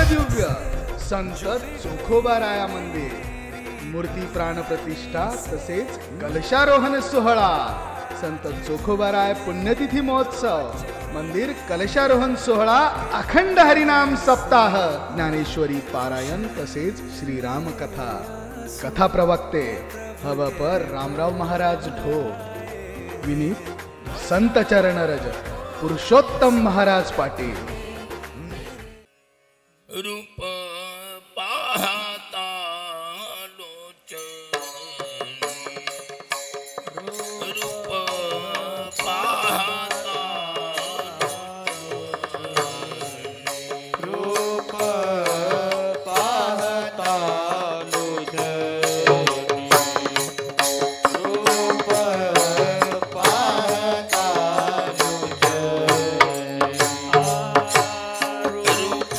भव्यदिव्य संत चोखोबाराया मंदिर, मूर्ती प्राण प्रतिष्ठा तसेच कलशारोहण सोहळा, संत चोखोबाराय पुण्यतिथी महोत्सव, मंदिर कलशारोहण सोहळा, अखंड हरिनाम सप्ताह, ज्ञानेश्वरी पारायण तसेच श्रीराम कथा. कथा प्रवक्ते हवपर रामराव महाराज ढो, विनीत संत चरणरज पुरुषोत्तम महाराज पाटील. रूप पाहता लोचन, रूप पाहता रूप पाहता लोचन, रूप पाहता लोचन, रूप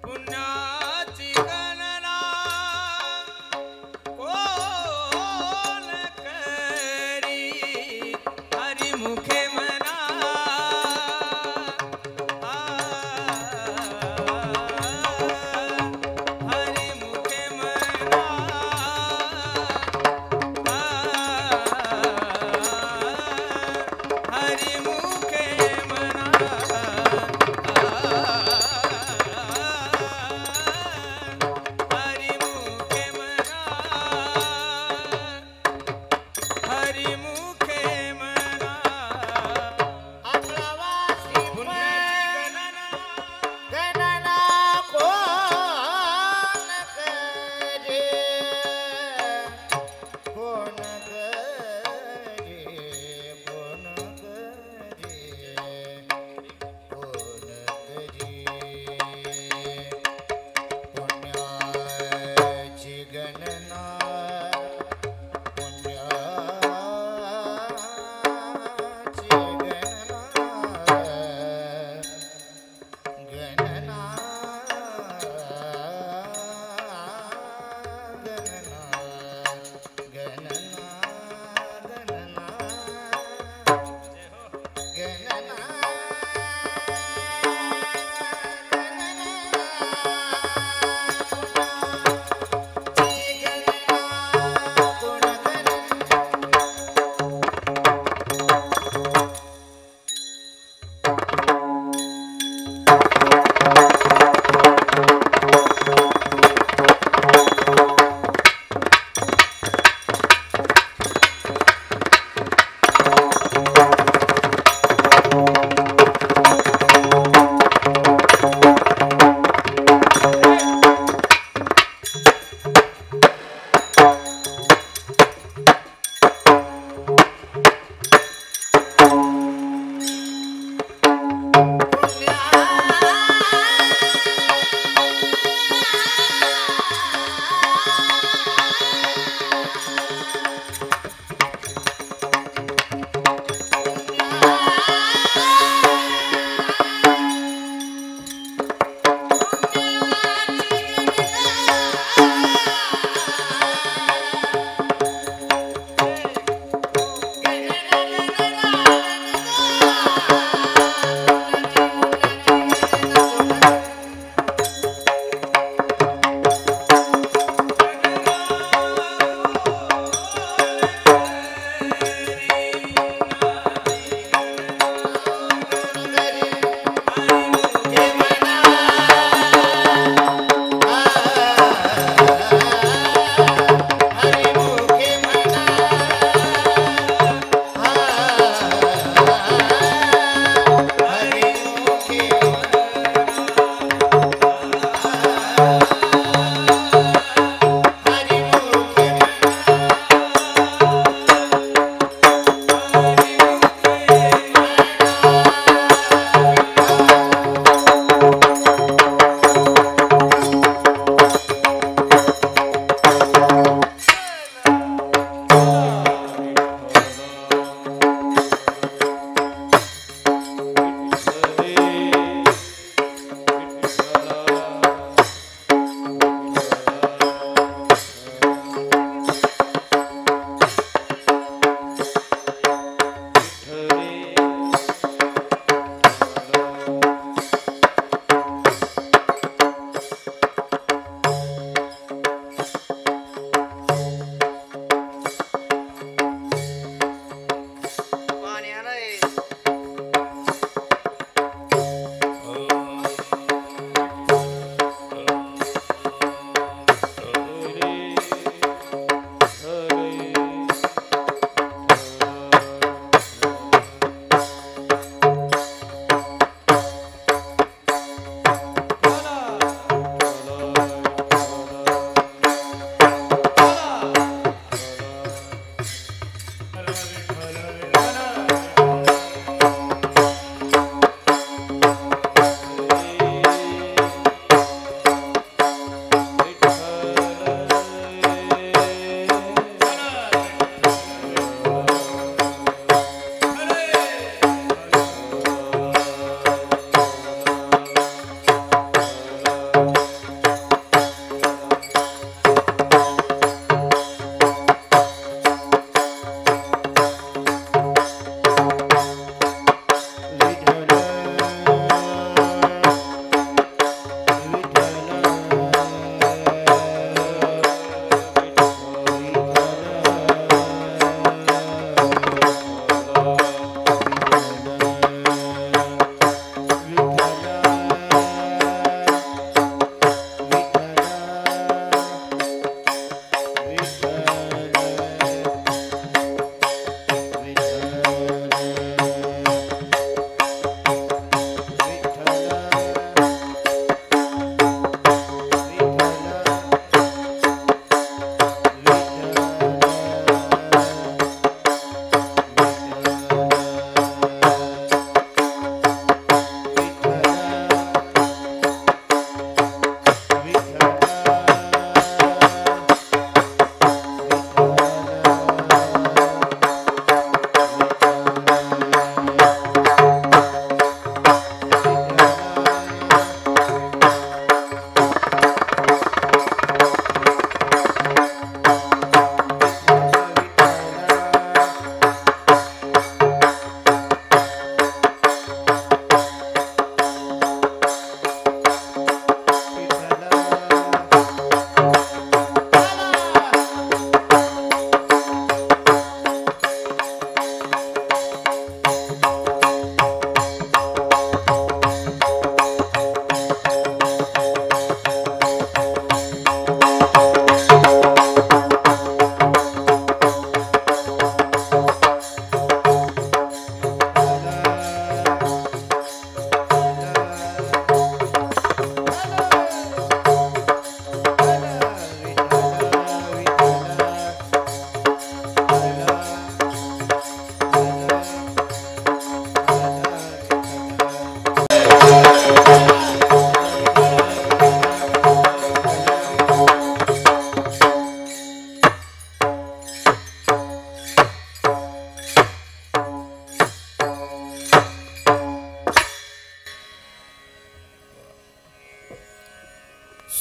पुण्याची गणना कोण करी हरिमुखे म्हणा हरिमुखे म्हणा हरिमुखे म्हणा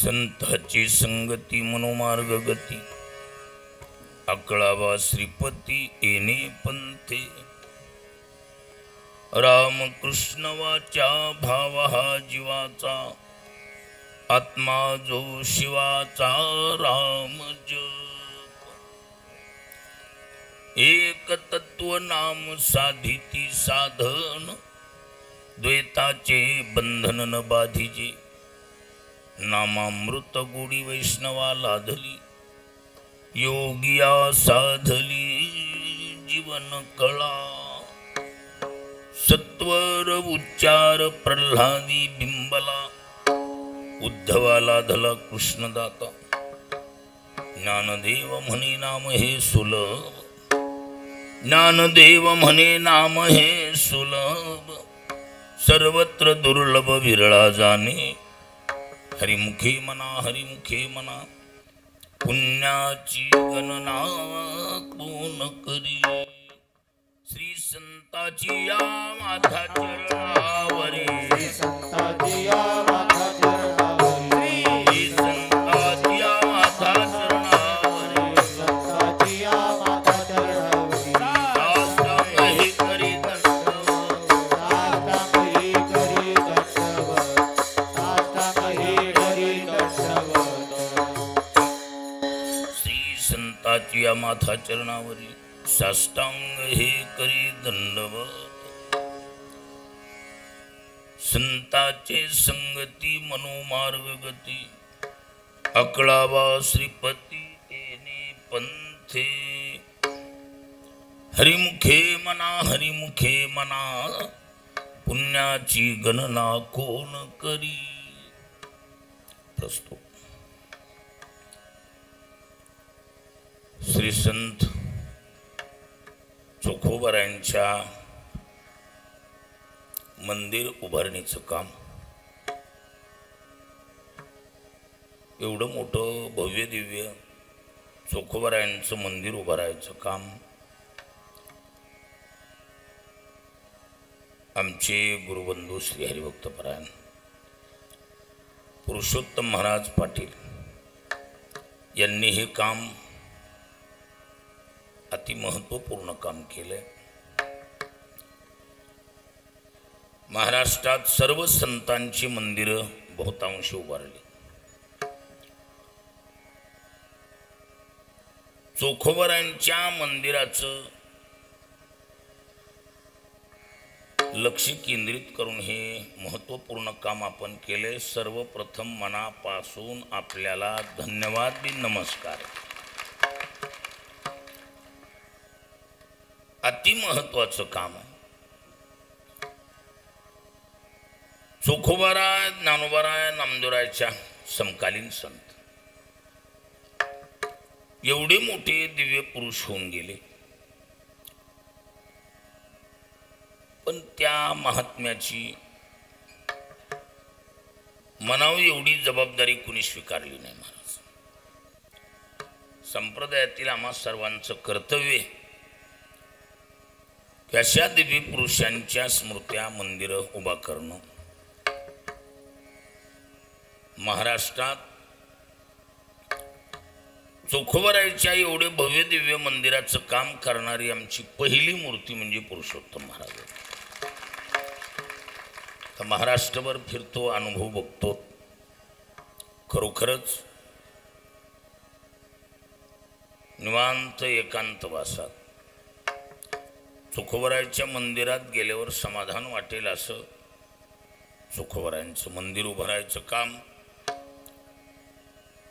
संताची संगती मनोमार्ग गती अकळावा श्रीपती येणे पंथे रामकृष्ण वाचा भाव हा जीवाचा आत्मा जो शिवाचा राम जप एक तत्व नाम साधिती साधन द्वैताचे बंधन न बाधिजे नामामृत गोडी वैष्णवा लाधली योगिया साधली जीवन कळा सत्वर उच्चार प्रल्हादी बिंबला उद्धवा लाधला कृष्णदाता ज्ञानदेव म्हणे नाम हे सुलभ ज्ञानदेव म्हणे नाम हे सुलभ सर्वत्र दुर्लभ विरळा जाणे हरिमुखे मना पुण्याची गणना कोण करी श्री संताची या माथा चरणावरी श्री संताची या माथा चरणावरी साष्टांग हे करी या माथा चरणावरी साष्टांग हे करी दंडवत संताचे संगती मनोमार्ग गती अकळावा श्रीपती येणे पंथे हरिमुखे मना पुण्याची गणना कोण करी प्रस्तुत श्री संत चोखोबारायांच्या मंदिर उभारणीचं काम एवढं मोठं भव्य दिव्य चोखोबारायांचं मंदिर उभारायचं काम आमचे गुरुबंधू श्री हरिभक्तपरायण पुरुषोत्तम महाराज पाटील यांनी हे काम अति महत्त्वपूर्ण काम केले। महाराष्ट्रात सर्व संतांची मंदिरं बहुतांश उभारली। चोखोबारायांच्या मंदिराचं लक्ष केंद्रित करून हे महत्त्वपूर्ण काम आपण केले। सर्वप्रथम मनापासून आपल्याला धन्यवाद व नमस्कार। अति महत्वाचं काम आहे। चोखोबाराय ज्ञानोबाराय नामदेवरायच्या समकालीन संत एवढे मोठे दिव्य पुरुष होऊन गेले, पण त्या महात्म्याची मनावर एवढी जबाबदारी कुणी स्वीकारली नाही। महाराज संप्रदायातील आम्हा सर्वांचं कर्तव्य अशा दिव्य पुरुषांच्या स्मृत्या मंदिर उभा करणं। महाराष्ट्रात चोखोबारायांच्या एवढे भव्य दिव्य मंदिराचं काम करणारी आमची पहिली मूर्ती म्हणजे पुरुषोत्तम महाराज। तर महाराष्ट्रभर फिरतो, अनुभव बघतो, खरोखरच निवांत एकांतवासात चोखोबारायांच्या मंदिरात गेल्यावर समाधान वाटेल असं चोखोबारायांचं मंदिर उभारायचं काम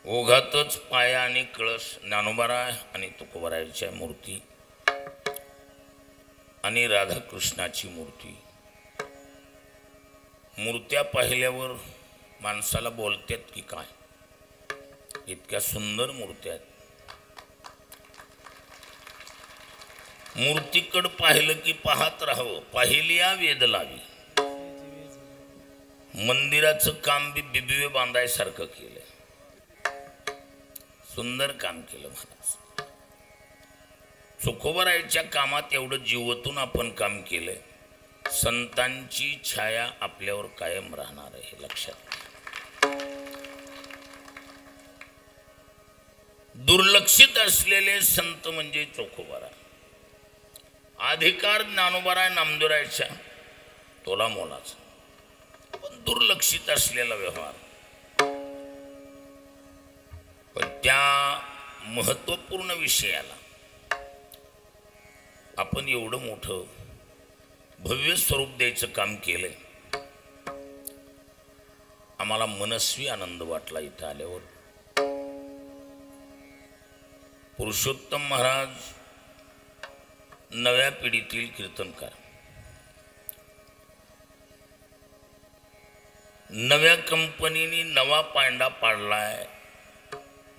ओघातच पाया आणि कळस ज्ञानोबाराय आणि तुकोबारायांच्या मूर्ती आणि राधाकृष्णाची मूर्त्या पाहिल्यावर माणसाला बोलतात की काय, इतक्या सुंदर मूर्त्या आहेत। मूर्तीकडे पाहिलं की पाहत राहावं, पाहिल्या वेद लावी। मंदिराचं काम बी बिबिवे बांधायसारखं केलं, सुंदर काम केलं महाराज। चोखोबारायांच्या कामात एवढं जीवतून आपण काम केलंय, संतांची छाया आपल्यावर कायम राहणार आहे हे लक्षात। दुर्लक्षित असलेले संत म्हणजे चोखोबाराय. अधिकार ज्ञानोबाराय नामदेवरायच्या तोला मोलाचा, पण दुर्लक्षित असलेला व्यवहार. पण त्या महत्वपूर्ण विषयाला आपण एवढं मोठं भव्य स्वरूप द्यायचं काम केलंय. आम्हाला मनस्वी आनंद वाटला इथं आल्यावर. पुरुषोत्तम महाराज नव्या पिढीतील कीर्तनकार, नव्या कंपनीने नवा पांडा पाडलाय,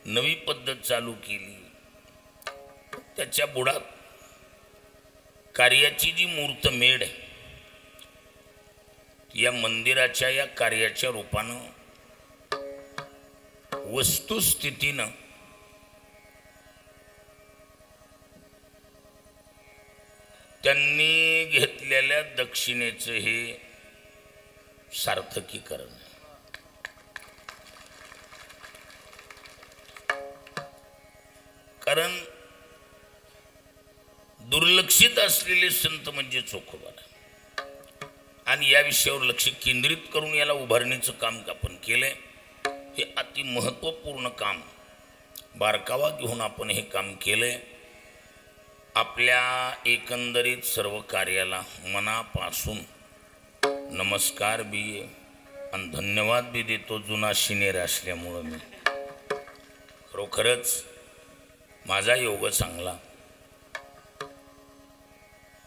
नवी पद्धत चालू केली. त्याच्या बुडात कार्याची जी मूर्त मेढ आहे, या मंदिराच्या या कार्याच्या रूपानं वस्तुस्थितीनं त्यांनी घेतलेल्या दक्षिणेचं हे सार्थकीकरण आहे. कारण दुर्लक्षित असलेले संत म्हणजे चोखोबाराय, आणि या विषयावर लक्ष केंद्रित करून याला उभारणीचं काम आपण केलंय. हे अति महत्त्वपूर्ण काम बारकावा घेऊन आपण हे काम केलंय. आपल्या एकंदरीत सर्व कार्याला मनापासून नमस्कार बी आणि धन्यवाद बी देतो. जुना शिनेर असल्यामुळं मी खरोखरच माझा योग चांगला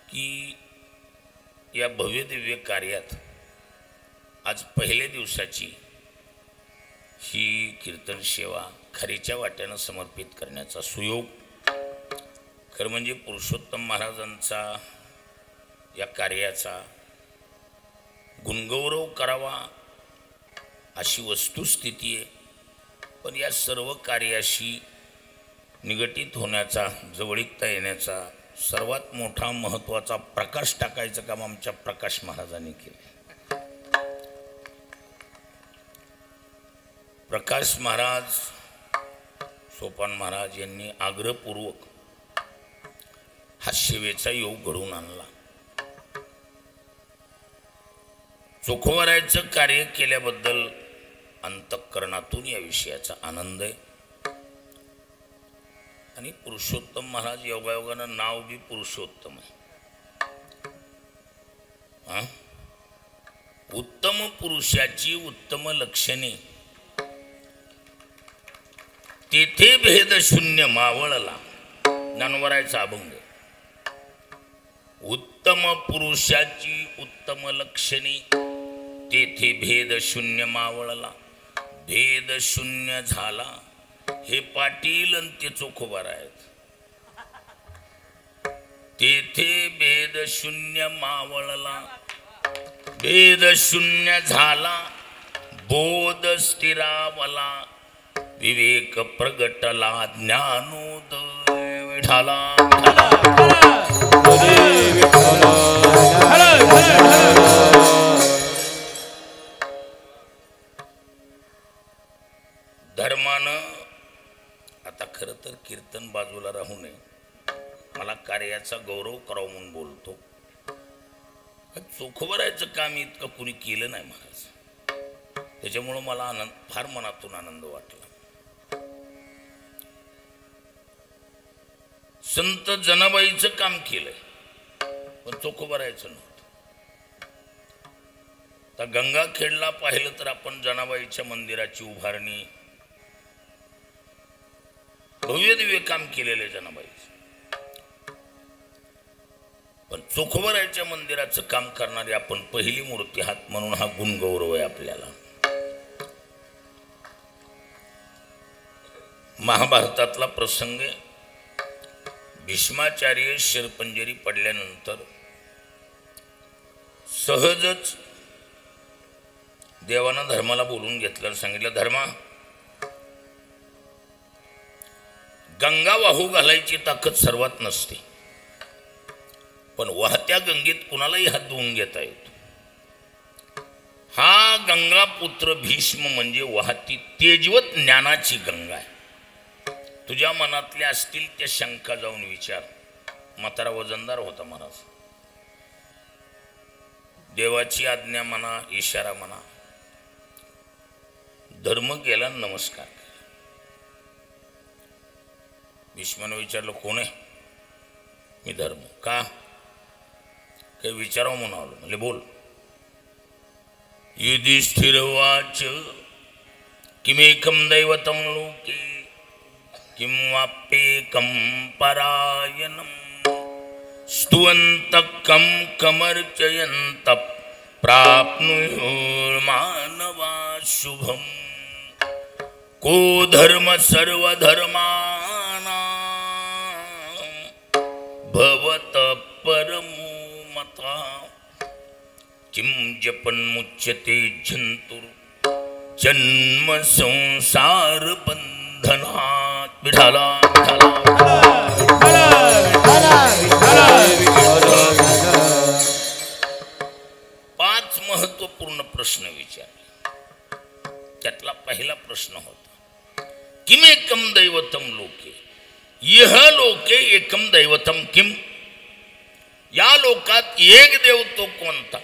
की या भव्य दिव्य कार्यात आज पहिल्या दिवसाची ही कीर्तन सेवा खरीच्या वाट्यानं समर्पित करण्याचा सुयोग. खरं म्हणजे पुरुषोत्तम महाराजांचा या कार्याचा गुणगौरव करावा अशी वस्तुस्थिती आहे. पण या सर्व कार्याशी निगडित होण्याचा, जवळीकता येण्याचा सर्वात मोठा महत्त्वाचा प्रकाश टाकायचं काम आमच्या प्रकाश महाराजांनी केलं. प्रकाश महाराज, सोपान महाराज यांनी आग्रहपूर्वक हा सेवेचा योग घडवून आणला. चोखोबारायचं कार्य केल्याबद्दल अंतःकरणातून या विषयाचा आनंद आहे. आणि पुरुषोत्तम महाराज योगायोगानं नाव बी पुरुषोत्तम आहे. उत्तम पुरुषाची उत्तम लक्षणे, तेथे भेद शून्य मावळला. ज्ञानोबारायचा अभंग. उत्तम पुरुषाची उत्तम लक्षणे, तेथे भेद शून्य मावळला. भेद शून्य झाला हे पाटील आणि ते चोखोबाराय आहेत. तेथे भेद शून्य मावळला, भेद शून्य झाला, बोध स्थिरावला, विवेक प्रगटला, ज्ञानोदय विठाला. धर्मानं आता खरं तर कीर्तन बाजूला राहू नये, मला कार्याचा गौरव करावा म्हणून बोलतो. चोखोबारायचं काम इतकं कुणी केलं नाही महाराज, त्याच्यामुळं मला आनंद, फार मनातून आनंद वाटला. संत जनाबाईचं काम केलंय, पण चोखोबारायचं नव्हतं. तर गंगाखेडला पाहिलं तर आपण जनाबाईच्या मंदिराची उभारणी, भव्य दिव्य काम केलेले जनाबाईचं. पण चोखोबारायच्या मंदिराचं काम करणारी आपण पहिली मूर्ती आहात म्हणून हा गुणगौरव आहे आपल्याला. महाभारतातला प्रसंग, भीष्माचार्य शिरपंजरी पडल्यानंतर सहजच देवानं धर्माला बोलून घेतलं, सांगितलं, धर्मा, गंगा वाहू घालायची ताकद सर्वात नसते, पण वाहत्या गंगेत कुणालाही हात धुवून घेता येतो. हा गंगा पुत्र भीष्म म्हणजे वाहती तेजवत ज्ञानाची गंगा आहे. तुझ्या मनातल्या असतील त्या शंका जाऊन विचार. म्हातारा वजनदार होता महाराज. देवाची आज्ञा म्हणा, इशारा म्हणा, धर्म गेला, नमस्कार. भीष्मानं विचारलं कोण आहे? मी धर्म. का? काही विचारावं म्हणून आलो. म्हणजे बोल. युधिष्ठिरवाच किमेकं दैवतं लोके किं वाप्येकं परायणं स्तुवन्तः कं कमर्चयन्तः प्राप्नुयुर्मानवा शुभम् को धर्म सर्वधर्माणां भवतः परमो मता किं जपन्मुच्यते जन्तुर् जन्म संसार बंधनात्. विठाला पाच महत्वपूर्ण प्रश्न विचारले. त्यातला पहिला प्रश्न होता किमेकं दैवतं लोके. यह लोके एकम दैवतं किम. या लोकात एक देव तो कोणता?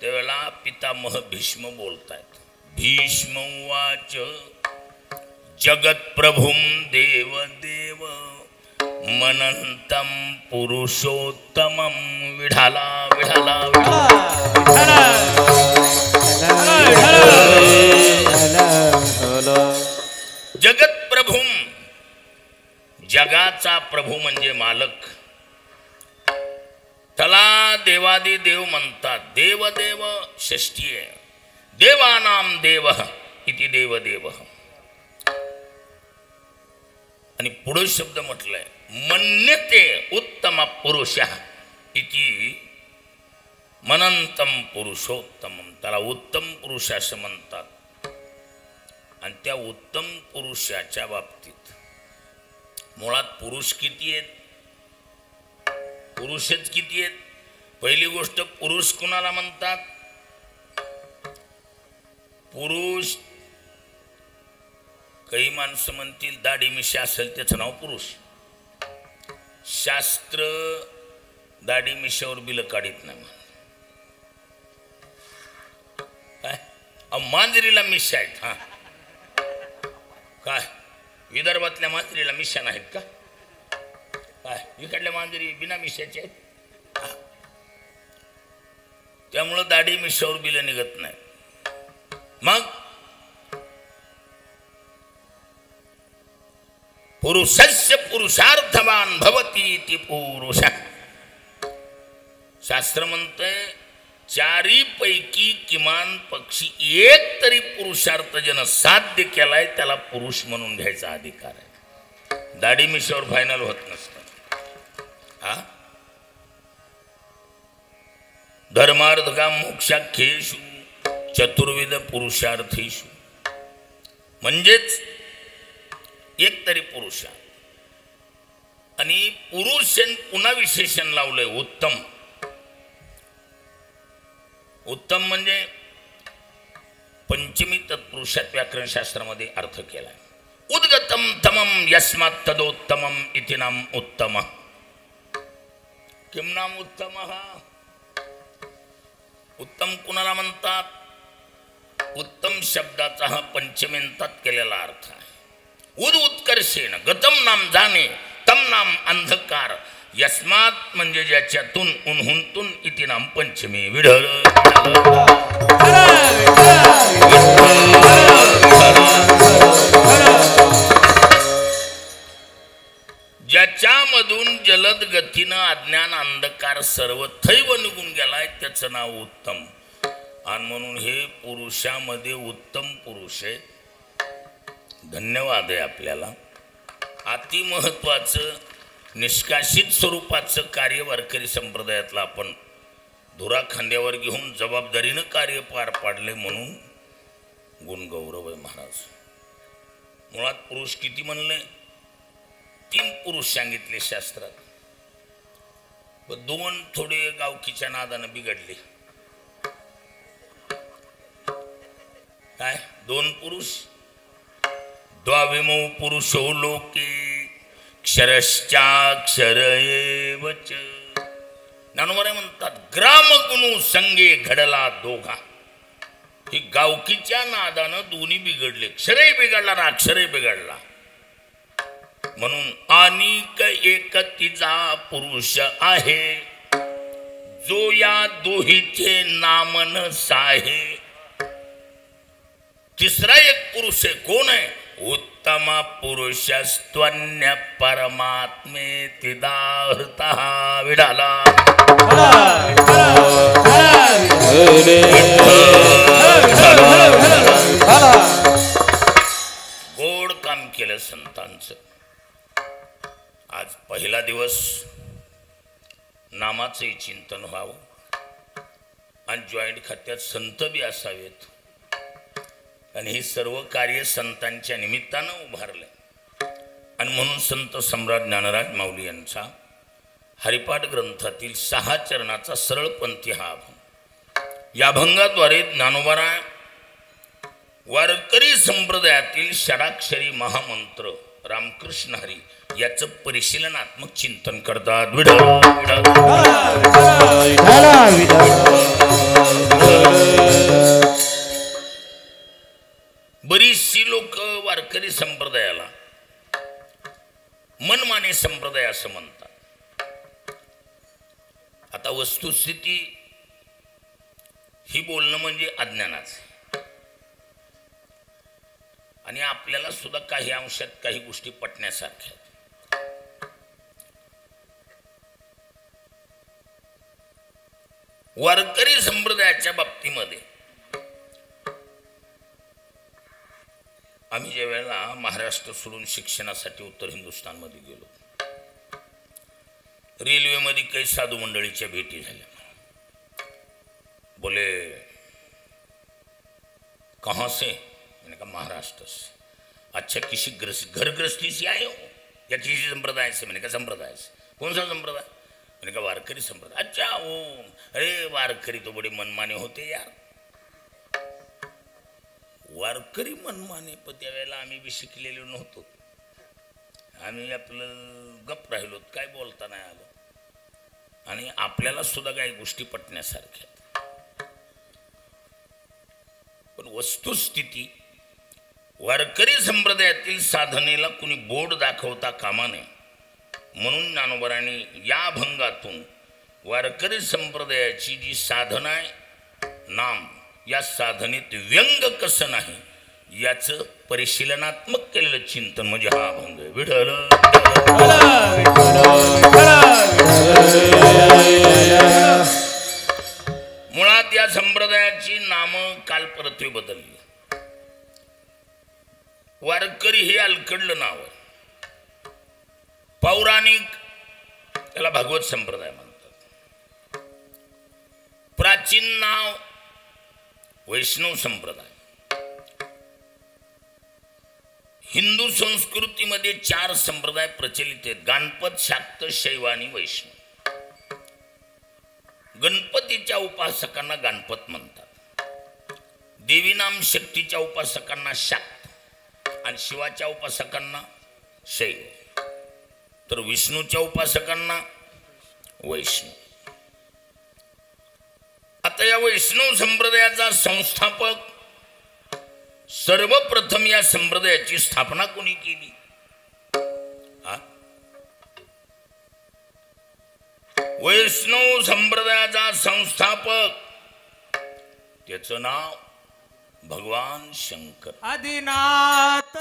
त्यावेळेला पितामह भीष्म बोलतायत. भीष्म उवाच जगत्प्रभुं देवदेव मनन्तं पुरुषोत्तमं. विठाला विठाला जगत्प्रभुं. जगाचा प्रभू म्हणजे मालक. त्याला देवादी देव म्हणतात. देवदेव षष्ठी आहे. देवानाम देव इति देवदेव. आणि पुढे शब्द म्हटलाय मन्यते उत्तम पुरुष इति मनंतम पुरुषोत्तमम. त्याला उत्तम पुरुष असं म्हणतात. आणि त्या उत्तम पुरुषाच्या बाबतीत मुळात पुरुष किती आहेत? पुरुषच किती आहेत? पहिली गोष्ट पुरुष कुणाला म्हणतात? पुरुष काही माणसं म्हणतील दाढी मिशा असेल त्याचं नाव पुरुष. शास्त्र दाढी मिशावर बिल काढीत नाही. काय मांजरीला मिशा आहेत? हा काय विदर्भातल्या मांजरीला मिशा नाहीत का? काय इकडल्या मांजरी बिना मिशाचे आहेत? त्यामुळं दाढी मिशावर बिल निघत नाही. मग पुरुषस्य पुरुषार्थवान भवती ती पुरुष. शास्त्र म्हणतंय चारी पैकी किमान पक्षी एक तरी पुरुषार्थ जन साध्य केलाय त्याला पुरुष म्हणून घ्यायचा अधिकार आहे. दाढी मिशावर फायनल होत नसतं. हा धर्मार्थ का मोक्षाख्येषु चतुर्विध पुरुषार्थेषु. म्हणजेच एक तरी पुरुष. आणि पुरुष पुन्हा विशेषण लावलंय उत्तम. उत्तम म्हणजे पंचमी तत्पुरुषात व्याकरण शास्त्रामध्ये अर्थ केलाय. उद्गतम तमम यस्मात् तदोत्तमम इति नाम उत्तम. किम नाम उत्तम. उत्तम कुणाला म्हणतात? उत्तम शब्दाचा हा पंचमींतात केलेला अर्थ आहे. उद उत्कर्षेण गतम नाम जाणे तम नाम अंधकार यस्मात म्हणजे ज्याच्यातून उन्हुंतून इति नाम पंचमी. विढळ ज्याच्यामधून जलद गतीनं अज्ञान अंधकार सर्व थैव निघून गेलाय त्याचं नाव उत्तम. आणि म्हणून हे पुरुषामध्ये उत्तम पुरुष आहे. धन्यवाद आहे आपल्याला. अति महत्वाचं निष्कासित स्वरूपाचं कार्य वारकरी संप्रदायातलं आपण धुरा खांद्यावर घेऊन जबाबदारीनं कार्य पार पाडले म्हणून गुणगौरव आहे महाराज. मुळात पुरुष किती म्हणले? 3 पुरुष सांगितले शास्त्रात. 2 थोडे गावकीच्या नादानं बिघडले. काय 2 पुरुष द्वाविमो पुरुषो लोके क्षरश्चाक्षर एव च. ज्ञानोबा म्हणतात ग्रामगुणू संगे घडला दोघा. ही गावकीच्या नादानं दोन्ही बिघडले, क्षरही बिघडला ना अक्षरही बिघडला. म्हणून अनिक एक तिचा पुरुष आहे, जो या दोहीचे नामन साहे. तिसरा एक पुरुष आहे, कोण आहे? उत्तम पुरुषस्त्वन्य परमात्मे तिदाहृता विडाला. गोड काम केलं संतांचं. आज पहिला दिवस नामाचंही चिंतन व्हावं आणि जॉईंट खात्यात संत बी असावेत. आणि हे सर्व कार्य संतांच्या निमित्तानं उभारले. आणि म्हणून संत सम्राट ज्ञानराज माऊली यांचा हरिपाठ ग्रंथातील 6 चरणाचा सरळपंथी हा अभंग. या अभंगाद्वारे ज्ञानोबाराय वारकरी संप्रदायातील षडाक्षरी महामंत्र रामकृष्ण हरी याचं परिशीलनात्मक चिंतन करतात. बरीचशी लोक वारकरी संप्रदायाला मनमाने संप्रदाय असं म्हणतात. आता वस्तुस्थिती ही बोलणं म्हणजे अज्ञानाचं. आणि आपल्याला सुद्धा काही अंशात काही गोष्टी पटण्यासारख्या आहेत. वारकरी संप्रदायाच्या बाबतीमध्ये आम्ही ज्या वेळेला महाराष्ट्र सोडून शिक्षणासाठी उत्तर हिंदुस्थानमध्ये गेलो, रेल्वेमध्ये काही साधू मंडळीच्या भेटी झाल्या. बोले कहाँ से? मैंने कहा महाराष्ट्र से. अच्छा किसी घर गृहस्थी से आए हो या किसी संप्रदाय से? मैंने कहा संप्रदाय से. कौन सा संप्रदाय? मैंने कहा वारकरी संप्रदाय. अच्छा वो, अरे वारकरी तो बड़े मनमाने होते यार. वारकरी मनमाने, पण त्यावेळेला आम्ही बी शिकलेलो नव्हतो. आम्ही आपलं गप राहिलो, काय बोलता नाही आलो. आणि आपल्याला सुद्धा काही गोष्टी पटण्यासारख्या. पण वस्तुस्थिती वारकरी संप्रदायातील साधनेला कुणी बोर्ड दाखवता कामा नये. म्हणून ज्ञानोबारांनी या अभंगातून वारकरी संप्रदायाची जी साधना आहे नाम, या साधनेत व्यंग कसं नाही याचं परिशीलनात्मक केलेलं चिंतन म्हणजे हा अभंग आहे. विठ्ठल मुळात या संप्रदायाची नामं कालपरत्वे बदलली. वारकरी हे अलकडलं नाव आहे. पौराणिक त्याला भागवत संप्रदाय म्हणतात. प्राचीन नाव वैष्णव संप्रदाय. हिंदू संस्कृतीमध्ये 4 संप्रदाय प्रचलित आहेत: गणपत, शाक्त, शैव आणि वैष्णव. गणपतीच्या उपासकांना गणपत म्हणतात, देवीनाम शक्तीच्या उपासकांना शाक्त आणि शिवाच्या उपासकांना शैव, तर विष्णूच्या उपासकांना वैष्णव. आता या वैष्णव संप्रदायाचा संस्थापक, सर्वप्रथम या संप्रदायाची स्थापना कोणी केली? वैष्णव संप्रदायाचा संस्थापक, त्याचं नाव भगवान शंकर. आदिनाथ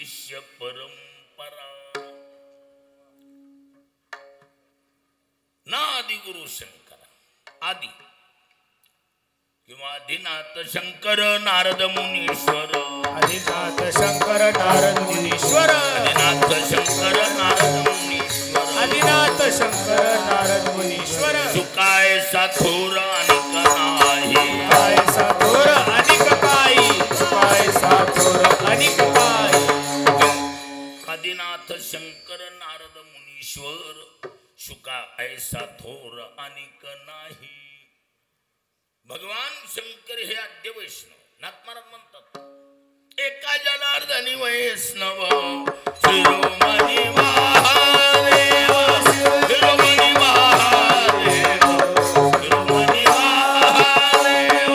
शिष्य परंपरा नादि गुरु शंकर आदि किंवा आदिनाथ शंकर नारद मुनीश्वर आदिनाथ शंकर नारद मुनीश्वर आदिनाथ शंकर नारद मुनीश्वर आदिनाथ शंकर नारद मुनीश्वर सुकाय साथोर अनिक नाही काय साथोर अनिक काही काय साथोर अनिक काही आदिनाथ शंकर नारद मुनीश्वर शुका ऐसा थोर अनिक नाही. भगवान शंकर हे आद्य वैष्णव नाथ महाराज म्हणतात एका जनार्दनी वैष्णव शिरोमणी महादेव शिरोमणी महादेव शिरोमणी महादेव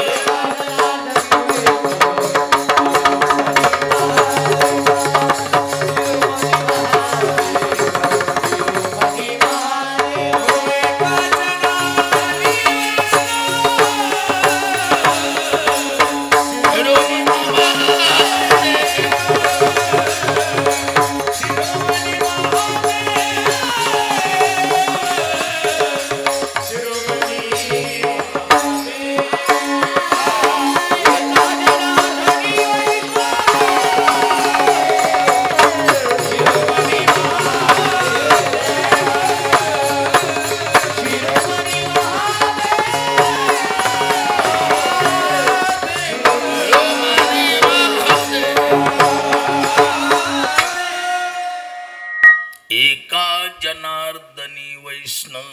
जनार्दनी वैष्णव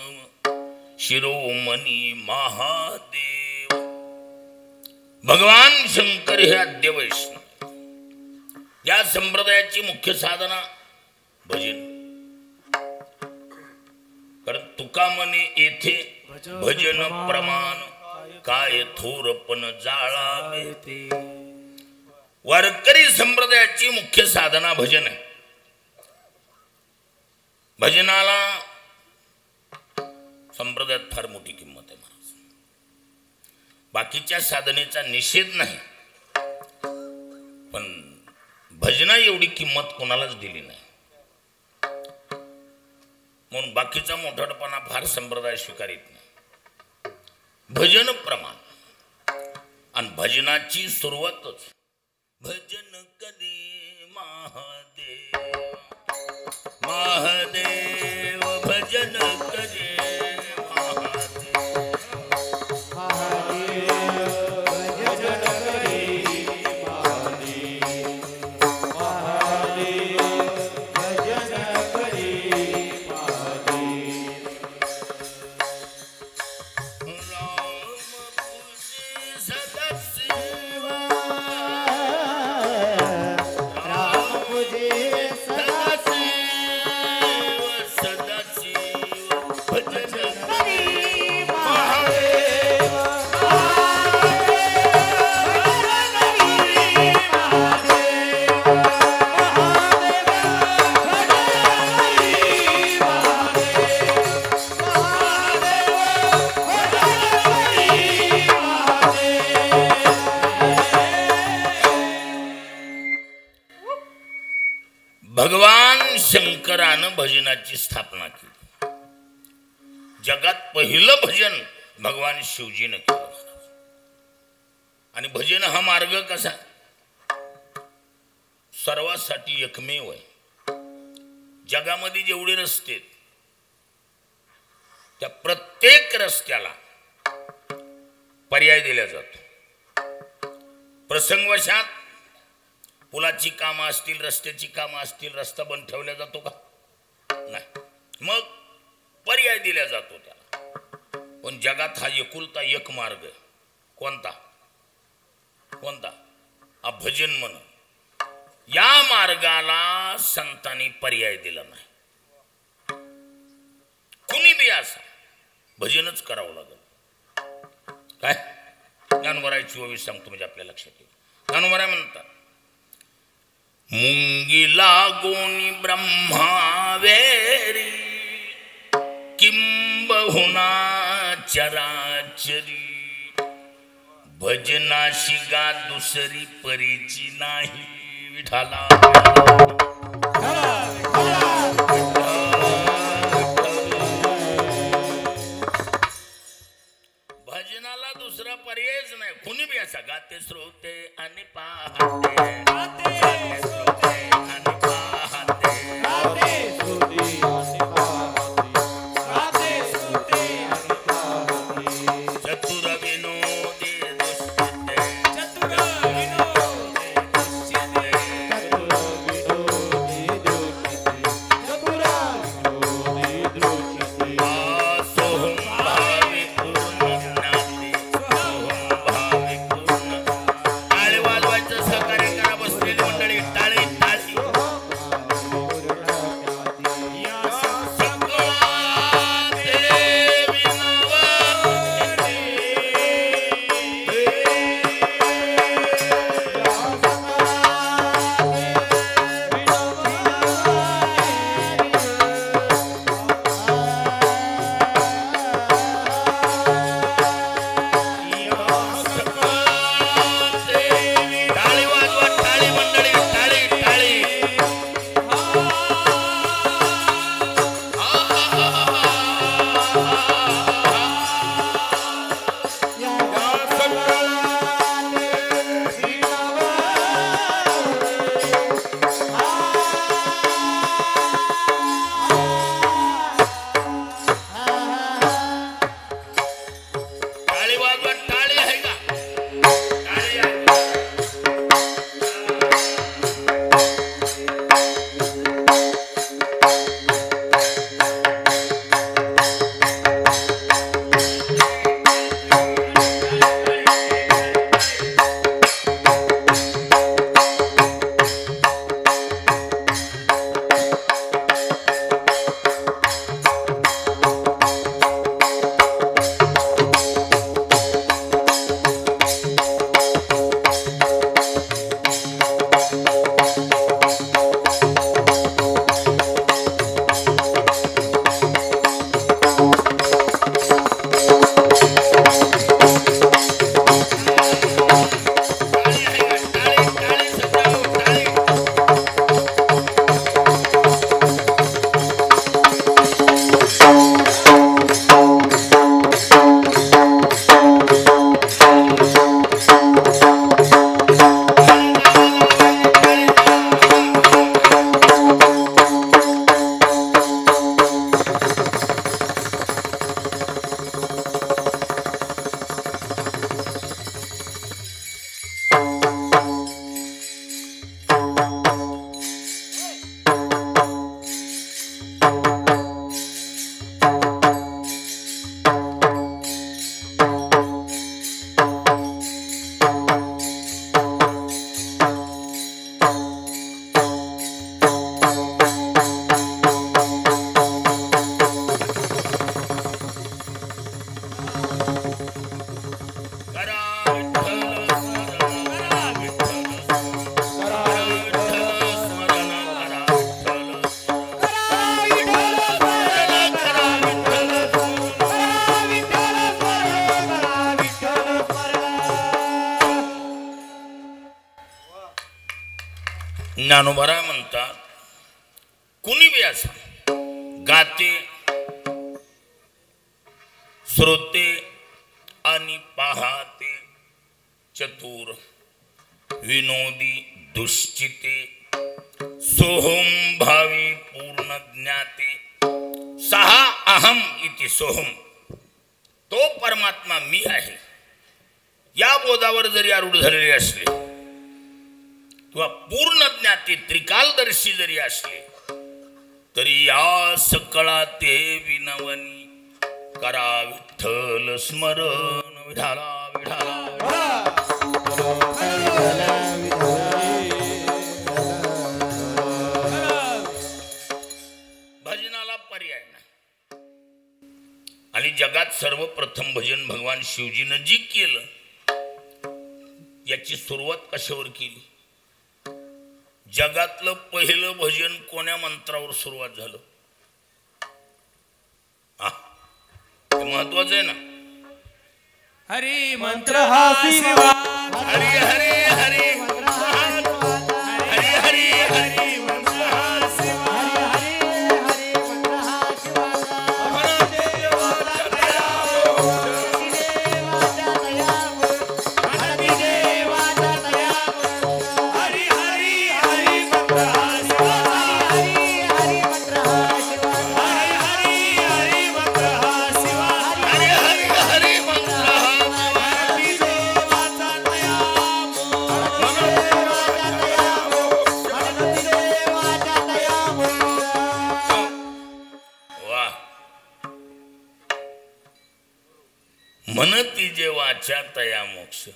शिरोमणी महादेव. भगवान शंकर हे आद्य वैष्णव. या संप्रदायाची मुख्य साधना भजन. कारण तुका म्हणे येथे भजन प्रमाण काय थोरपण जाळावे. वारकरी संप्रदायाची मुख्य साधना भजन आहे. भजनाला संप्रदायात फार मोठी किंमत आहे महाराज. बाकीच्या साधनेचा निषेध नाही, पण भजना एवढी किंमत कोणालाच दिली नाही. म्हणून बाकीचा मोठापणा फार संप्रदाय स्वीकारित नाही. भजन प्रमाण आणि भजनाची सुरुवातच भजन कधी महादेव महादेव भजन करे भगवान शंकरानं भजनाची स्थापना केली. जगात पहिलं भजन भगवान शिवजीनं केलं. आणि भजन हा मार्ग कसा सर्वांसाठी एकमेव आहे. जगामध्ये जेवढे रस्ते त्या प्रत्येक रस्त्याला पर्याय दिला जातो. प्रसंगवशात पुलाची कामं असतील, रस्त्याची कामं असतील, रस्ता बंद ठेवला जातो का? नाही. मग पर्याय दिला जातो त्याला. पण जगात हा एकुलता एक मार्ग आहे. कोणता कोणता? हा भजन म्हणून. या मार्गाला संतांनी पर्याय दिला नाही. कुणी बी असा भजनच करावं लागेल. काय ज्ञानोबा 24 सांगतो म्हणजे आपल्या लक्षात येईल. ज्ञानोबा म्हणतात मुंगी लागोनी ब्रह्मावेरी किंबहुना चराचरी भजनाशी गा दुसरी परीची नाही विठाला भजनाला दुसरा पर्यायच नाही. कुणी बी असा गाते श्रोते आणि पाहते ज्ञानोबा म्हणतात कुणी बी असा गाते श्रोते आणि पाहते चतुर विनोदी दुश्चिते सोहम भावी पूर्ण ज्ञाते सहा अहम इति सोहम तो परमात्मा मी आहे या बोधावर जरी आरूढ झालेले असले किंवा पूर्ण ज्ञाते त्रिकालदर्शी जरी असले तरी या सकळा ते विनवनी करा विठ्ठल स्मरण विठाला विठाला भजनाला पर्याय नाही आणि जगात सर्वप्रथम भजन भगवान शिवजीनं जी केलं याची सुरुवात कशावर केली जगातलं पहिलं भजन कोण्या मंत्रावर सुरुवात झालं महत्वाचं आहे ना हरी मंत्र हा शिवा हरी हरी हरी हरी जे वाचा तया मोक्ष.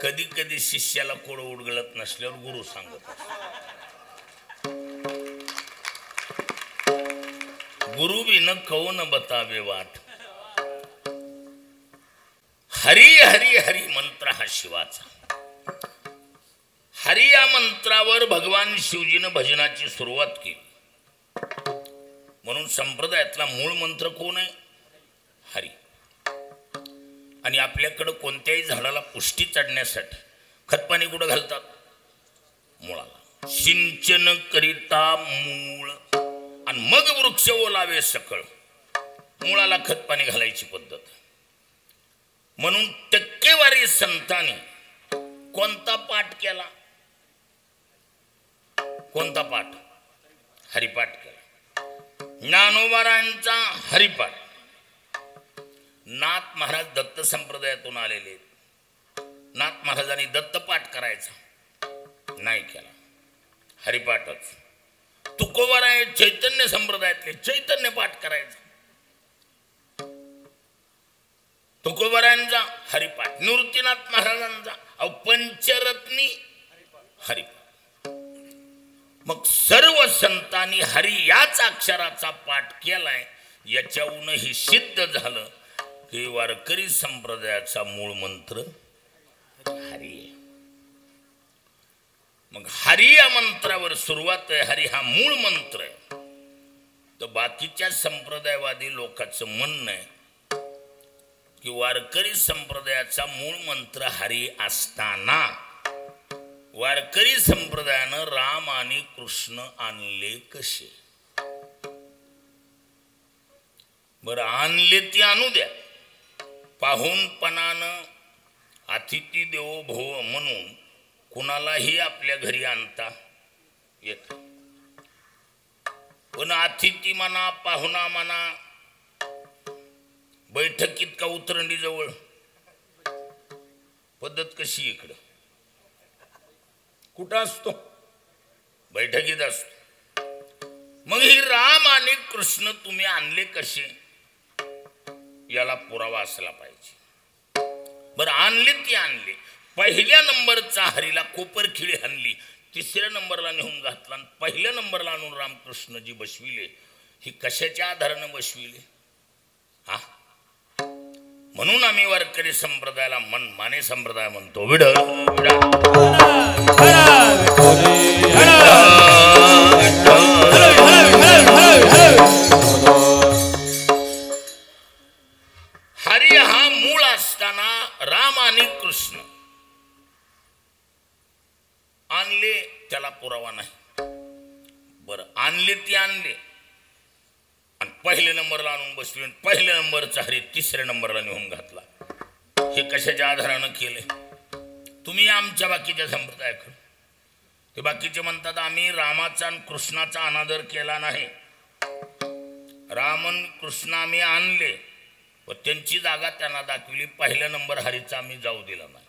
कधी कधी शिष्याला कोड उडगळत नसल्यावर गुरु सांगत गुरु बिन कौन बतावे वाट. हरी हरी हरी मंत्र हा शिवाचा. हरी या मंत्रावर भगवान शिवजीनं भजनाची सुरुवात केली. म्हणून संप्रदायातला मूळ मंत्र कोण आहे? हरी. आणि आपल्याकडं कोणत्याही झाडाला पुष्टी चढण्यासाठी खतपाणी कुठं घालतात? मुळाला. सिंचन करिता मूळ आणि मग वृक्ष ओलावे सकळ. मुळाला खतपाणी घालायची पद्धत. म्हणून टक्केवारी संतांनी कोणता पाठ केला? कोणता पाठ? हरिपाठ केला. ज्ञानोबारांचा हरिपाठ. नाथ महाराज दत्त संप्रदायातून आलेले. नाथ महाराजांनी दत्त पाठ करायचा नाही केला, हरिपाठच. तुकोबाराय चैतन्य संप्रदायातले चैतन्य पाठ करायचा. तुकोबारायांचा हरिपाठ. निवृत्तीनाथ महाराजांचा पंचरत्नी हरिपाठ. मग सर्व संतांनी हरी याच अक्षराचा पाठ केलाय. याच्याहूनही सिद्ध झालं की वारकरी संप्रदायाचा मूळ मंत्र हरी आहे. मग हरी या मंत्रावर सुरुवात आहे. हरी हा मूळ मंत्र आहे. तर बाकीच्या संप्रदायवादी लोकांचं म्हणणं आहे की वारकरी संप्रदायाचा मूळ मंत्र हरी असताना वारकरी संप्रदायानं राम आणि कृष्ण आणले कसे? बरं, आणले ती आणू द्या. पाहुणपणानं अतिथी देवो भव म्हणून कुणालाही आपल्या घरी आणता येत. पण अतिथी म्हणा, पाहुणा म्हणा, बैठकीत का उतरंडी जवळ पद्धत कशी? इकडं कुठं असतो? बैठकीत असतो. मग ही राम आणि कृष्ण तुम्ही आणले कसे? याला पुरावा असला पाहिजे. बरं, आणले ती आणले. पहिल्या नंबरचा हरीला कोपरखिळी हाणली, तिसऱ्या नंबरला नेऊन घातला, पहिल्या नंबरला आणून रामकृष्णजी बसविले. ही कशाच्या आधारानं बसविले? हा, म्हणून आम्ही वारकरी संप्रदायाला मनमाने संप्रदाय म्हणतो. विडळ हरी हा मूळ असताना राम आणि कृष्ण आणले, त्याला पुरावा नाही. बरं, आणले ती आणले आणि पहिल्या नंबरला आणून बसले. पहिल्या नंबरचा हरी तिसऱ्या नंबरला नेऊन घातला. हे कशाच्या आधारानं केले? तुम्ही आमच्या बाकीच्या संप्रदायाकडे. ते बाकीचे म्हणतात आम्ही रामाचा आणि कृष्णाचा अनादर केला नाही. राम आणि कृष्ण आम्ही आणले व त्यांची जागा त्यांना दाखविली. पहिल्या नंबर हरीचा आम्ही जाऊ दिला नाही.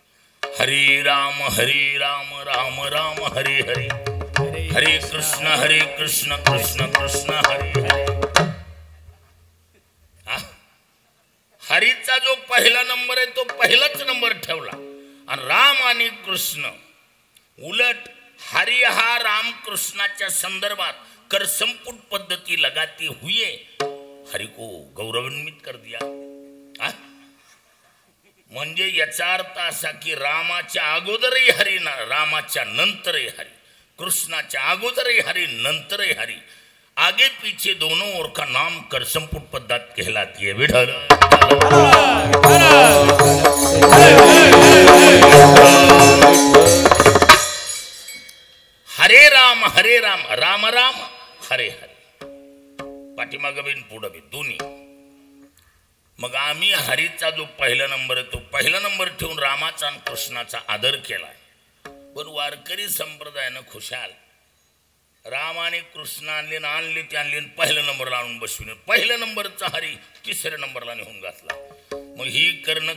हरी राम राम राम हरी हरी. हरे कृष्ण कृष्ण कृष्ण हरे हरे. हरीचा जो पहिला नंबर आहे तो पहिलाच नंबर ठेवला. आणि राम आणि कृष्ण उलट हरी हा राम कृष्णाच्या संदर्भात कर संपुट पद्धती लगाती हुए हरि को गौरवान्वित कर दिया. म्हणजे याचा अर्थ असा की रामाच्या अगोदरही हरी, रामाच्या नंतरही हरी, कृष्णाच्या अगोदरही हरी, नंतरही हरी. आगे पीछे दोनों ओर का नाम कर संपुट पद्धत कहलाती है. विठल हरे राम राम राम हरे हरे. पाठीमागं बिन पुढं बी दोन्ही. मग आम्ही हरीचा जो पहिला नंबर आहे तो पहिला नंबर ठेवून रामाचा आणि कृष्णाचा आदर केलाय. पण वारकरी संप्रदायानं खुशाल राम आणि कृष्ण आणले ते आणले पहिल्या नंबरला आणून बसविले. पहिल्या नंबरचा हरी तिसऱ्या नंबरला नेऊन घातला. मग ही करणं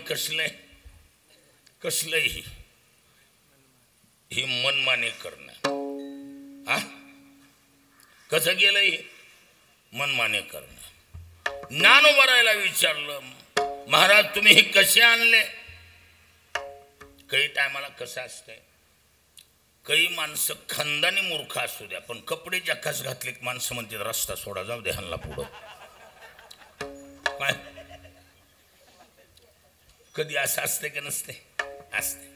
कसलंय ही मनमाने करणं. कसं गेलंय? मनमाने करणं. ज्ञानोबारायला विचारलं, महाराज तुम्ही हे कसे आणले? काही टायमाला कसं असतंय, काही माणसं खंदानी मूर्ख असू द्या पण कपडे जकास घातले माणसं म्हणतात रस्ता सोडा, जाऊ दे ह्यांना पुढं. काय कधी असं असते का नसते? असते.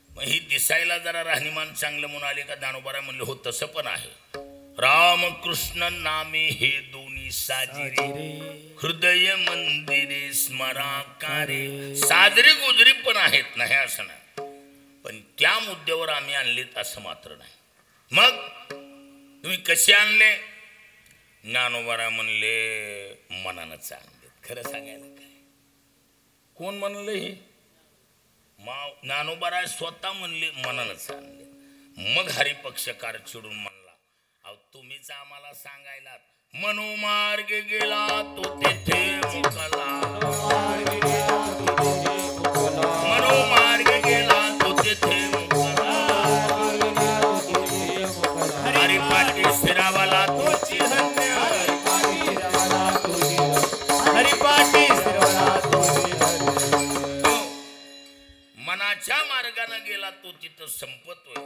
मग ही दिसायला जरा राहणीमान चांगलं म्हणून आले का दानोबारा म्हणले हो तसं पण आहे. रामकृष्ण नामे हे दोन्ही साजिरे, हृदय मंदिरे स्मराकारे. साजरी गुजरी पण आहेत नाही असं नाही, पण त्या मुद्द्यावर आम्ही आणलेत असं मात्र नाही. मग तुम्ही कसे आणले? ज्ञानोबारा म्हणले मनानंच आणले. खरं सांगायला काय कोण म्हणले? हे ज्ञानोबारा स्वतः म्हणले मनानंच आणले. मग हरिपक्षकार चिडून म्हणला अहो तुम्हीच आम्हाला सांगायला मनोमार्ग गेला तो तेथे मुकला, मनोमार्ग गेला तो तेथे मुकला, हरिपाठी स्थिरावाला तोची धन्य, हरिपाठी स्थिरावाला तोची धन्य. मनाच्या मार्गाने गेला तो तिथं संपतोय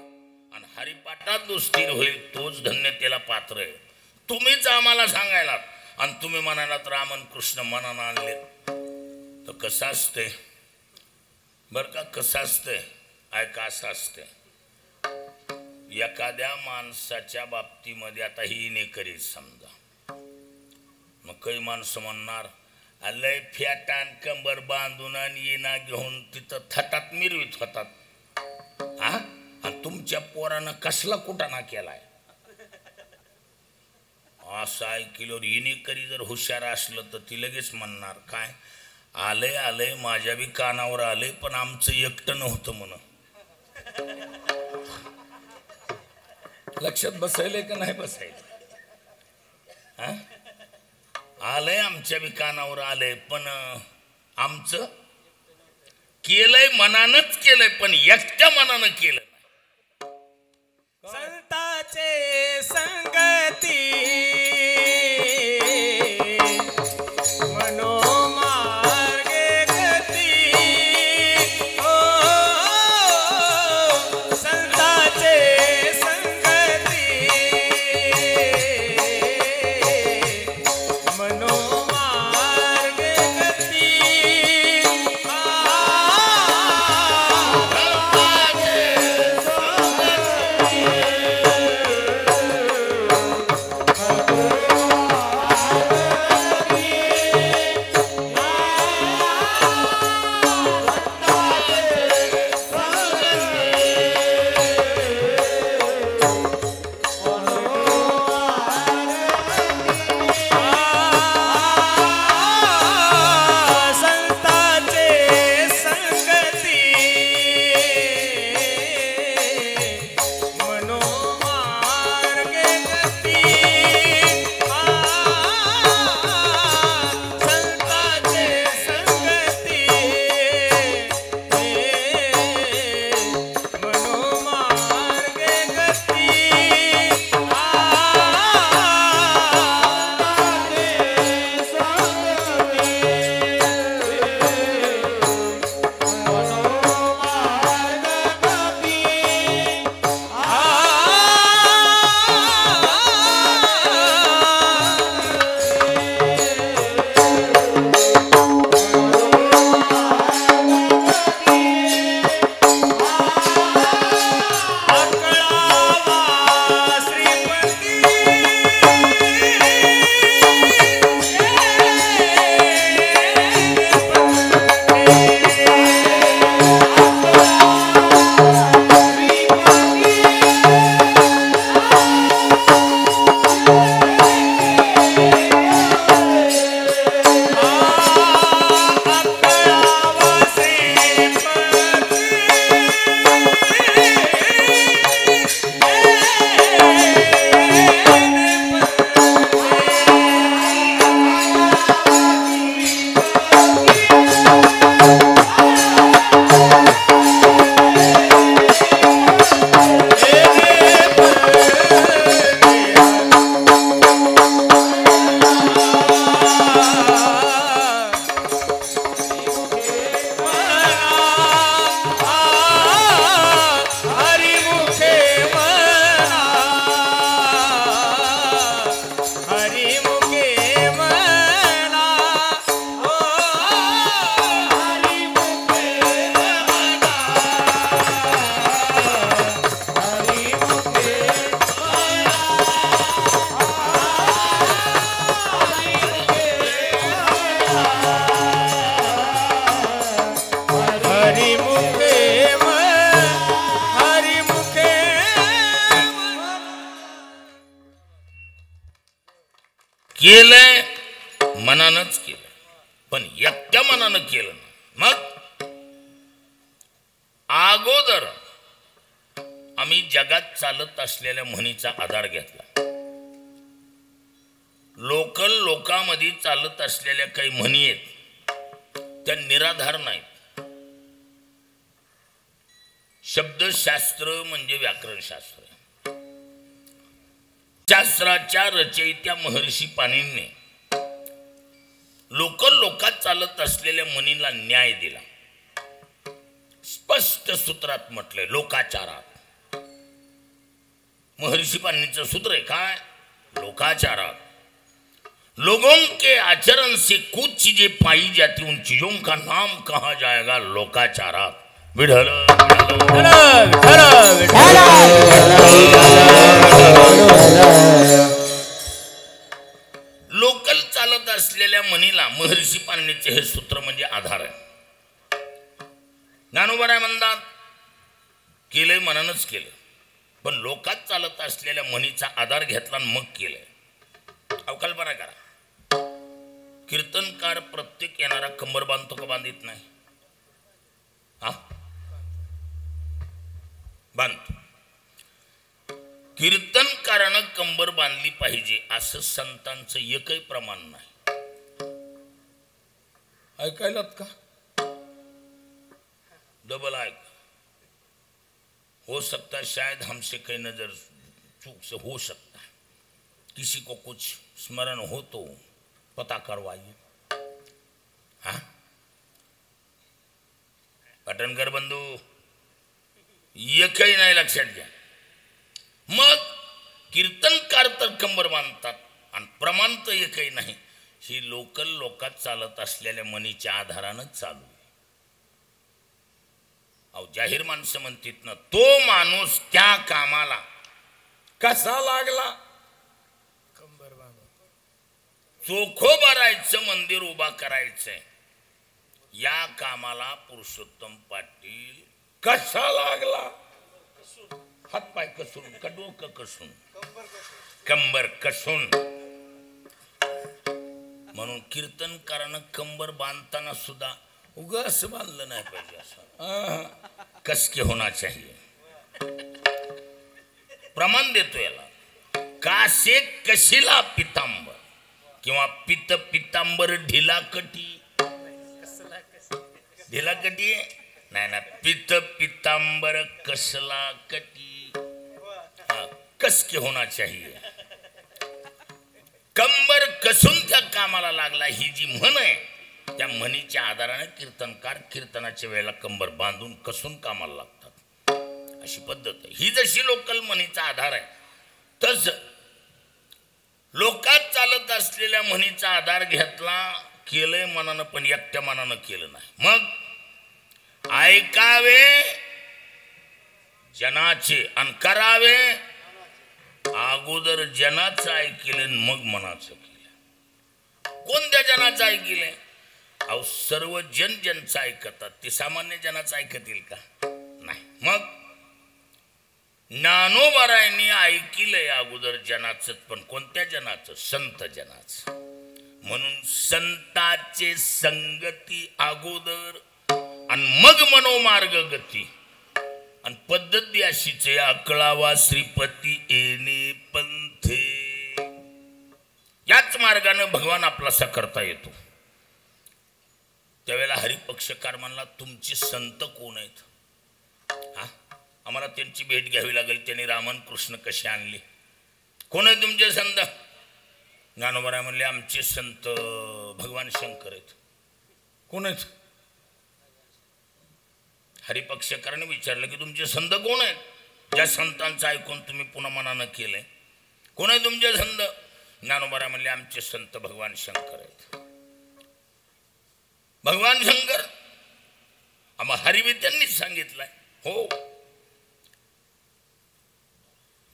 आणि हरिपाठात जो स्थिर होईल तोच धन्य त्याला पात्र आहे. तुम्हीच आम्हाला सांगायला आणि तुम्ही म्हणालात रामन कृष्ण मनानं आणले. तर कसं असते बरं का, कसं असते ऐका. असं असते एखाद्या माणसाच्या बाबतीमध्ये, आता ही नेकरी समजा, मग काही माणसं म्हणणार लय फॅटान कंबर बांधून आणि येणा घेऊन तिथं थटात मिरवीत होतात. हा, आणि तुमच्या पोरानं कसला कुटाणा केलाय असं ऐकल्यावर येणेकरी जर हुशार असलं तर ती लगेच म्हणणार काय आलंय आलंय माझ्या बी कानावर आलंय पण आमचं एकटं नव्हतं म्हणून. लक्षात बसायलंय का नाही बसायला? हा, आलंय आमच्या बी कानावर आलंय पण आमचं केलंय मनानंच केलंय पण एकट्या मनानं केलं. संताचे संगती मनोमार्गे गती, ओ संताचे संगती मनोमार्गे गती. केलंय मनानंच केलं, पण एकट्या मनानं केलं ना. मग अगोदर आम्ही जगात चालत असलेल्या म्हणीचा आधार घेतला. लोकांमध्ये चालत असलेल्या काही म्हणी आहेत त्या निराधार नाहीत. शब्दशास्त्र म्हणजे व्याकरणशास्त्र. शास्त्राच्या रचयित्या महर्षी पाणिनीने लोकात चालत असलेल्या म्हणीला न्याय दिला. स्पष्ट सूत्रात म्हटलंय लोकाचारात. महर्षी पाणिनीचं सूत्र आहे काय? लोकाचारात. लोगों के आचरण से कुछ चीजें पाई जाती, उन चीजों का नाम कहा जाएगा लोकाचारात. विढल लोकल चालत असलेल्या म्हणीला महर्षी पाणिनीचे हे सूत्र म्हणजे आधार आहे. ज्ञानोबा म्हणतात केलंय मनानच केलं, पण लोकात चालत असलेल्या म्हणीचा आधार घेतला आणि मग केलंय. अवकल्पना करा. कीर्तनकार प्रत्येक येणारा कंबर बांधतो का बांधित नाही? हा, बांधतो. कीर्तनकारानं कंबर बांधली पाहिजे असं संतांचं एकही प्रमाण नाही. ऐकायलात का? डबल ऐक. हो सकता शायद हमसे कहीं नजर चूक से हो सकता है, किसी को कुछ स्मरण हो तो पता करवाइए. हाँ पटणकर बंधू एकही नाही लक्षात घ्या. मग कीर्तनकार तर कंबर बांधतात आणि प्रमाण तर एकही नाही. ही लोकात चालत असलेल्या म्हणीच्या आधारानंच चालू आहे. अहो जाहीर माणसं म्हणतात ना, तो माणूस त्या कामाला कसा लागला? चोखोबारायचं मंदिर उभा करायचंय, या कामाला पुरुषोत्तम पाटील कसा लागला? हातपाय कसून का डोकं कसून, कंबर कसून. म्हणून कीर्तनकारानं कंबर बांधताना सुद्धा उगा असं बांधलं नाही पाहिजे. असं कसके होना चाहिए. प्रमाण देतो याला. कासे कशिला पितांबर किंवा पितांबर ढिला कटी. ढिला कटी नाही ना, पितांबर कसला कटी. कसके होना चाहिए. कंबर कसून त्या कामाला लागला ही जी म्हण आहे, त्या म्हणीच्या आधाराने कीर्तनकार कीर्तनाच्या वेळेला कंबर बांधून कसून कामाला लागतात. अशी पद्धत आहे. ही जशी लोकल म्हणीचा आधार आहे, तस लोकात चालत असलेल्या म्हणीचा आधार घेतला. केलंय मनानं, पण एकट्या मनानं केलं नाही. मग ऐकावे जनाचे आणि करावे. अगोदर जनाचं ऐकले मग मनाचं केलं. कोणत्या जनाचं ऐकले? अहो सर्व ज्यांचं ऐकतात ते सामान्य जनाचं ऐकतील का? नाही. मग ज्ञानोबारायांनी ऐकिलंय अगोदर जनाचं, पण कोणत्या जनाचं? संत जनाचं. म्हणून संताचे संगती अगोदर आणि मग मनोमार्ग गती. आणि पद्धत बी अशीच आहे. अकळावा श्रीपती येणे पंथे. याच मार्गाने भगवान आपलासा करता येतो. त्यावेळेला हरिपक्षकार म्हणला तुमचे संत कोण आहेत? हा, आम्हाला त्यांची भेट घ्यावी लागेल. त्यांनी रामन कृष्ण कसे आणले? कोण आहे तुमचे संत? ज्ञानोबा म्हणले आमचे संत भगवान शंकर आहेत. कोण आहेत? हरिपक्षकाराने विचारलं की तुमचे संत कोण आहेत? ज्या संतांचं ऐकून तुम्ही पुन्हा मनानं केलंय, कोण आहे तुमचे संत? ज्ञानोबा म्हणले आमचे संत भगवान शंकर आहेत. भगवान शंकर आम्हा हरिवी त्यांनीच सांगितलंय. हो,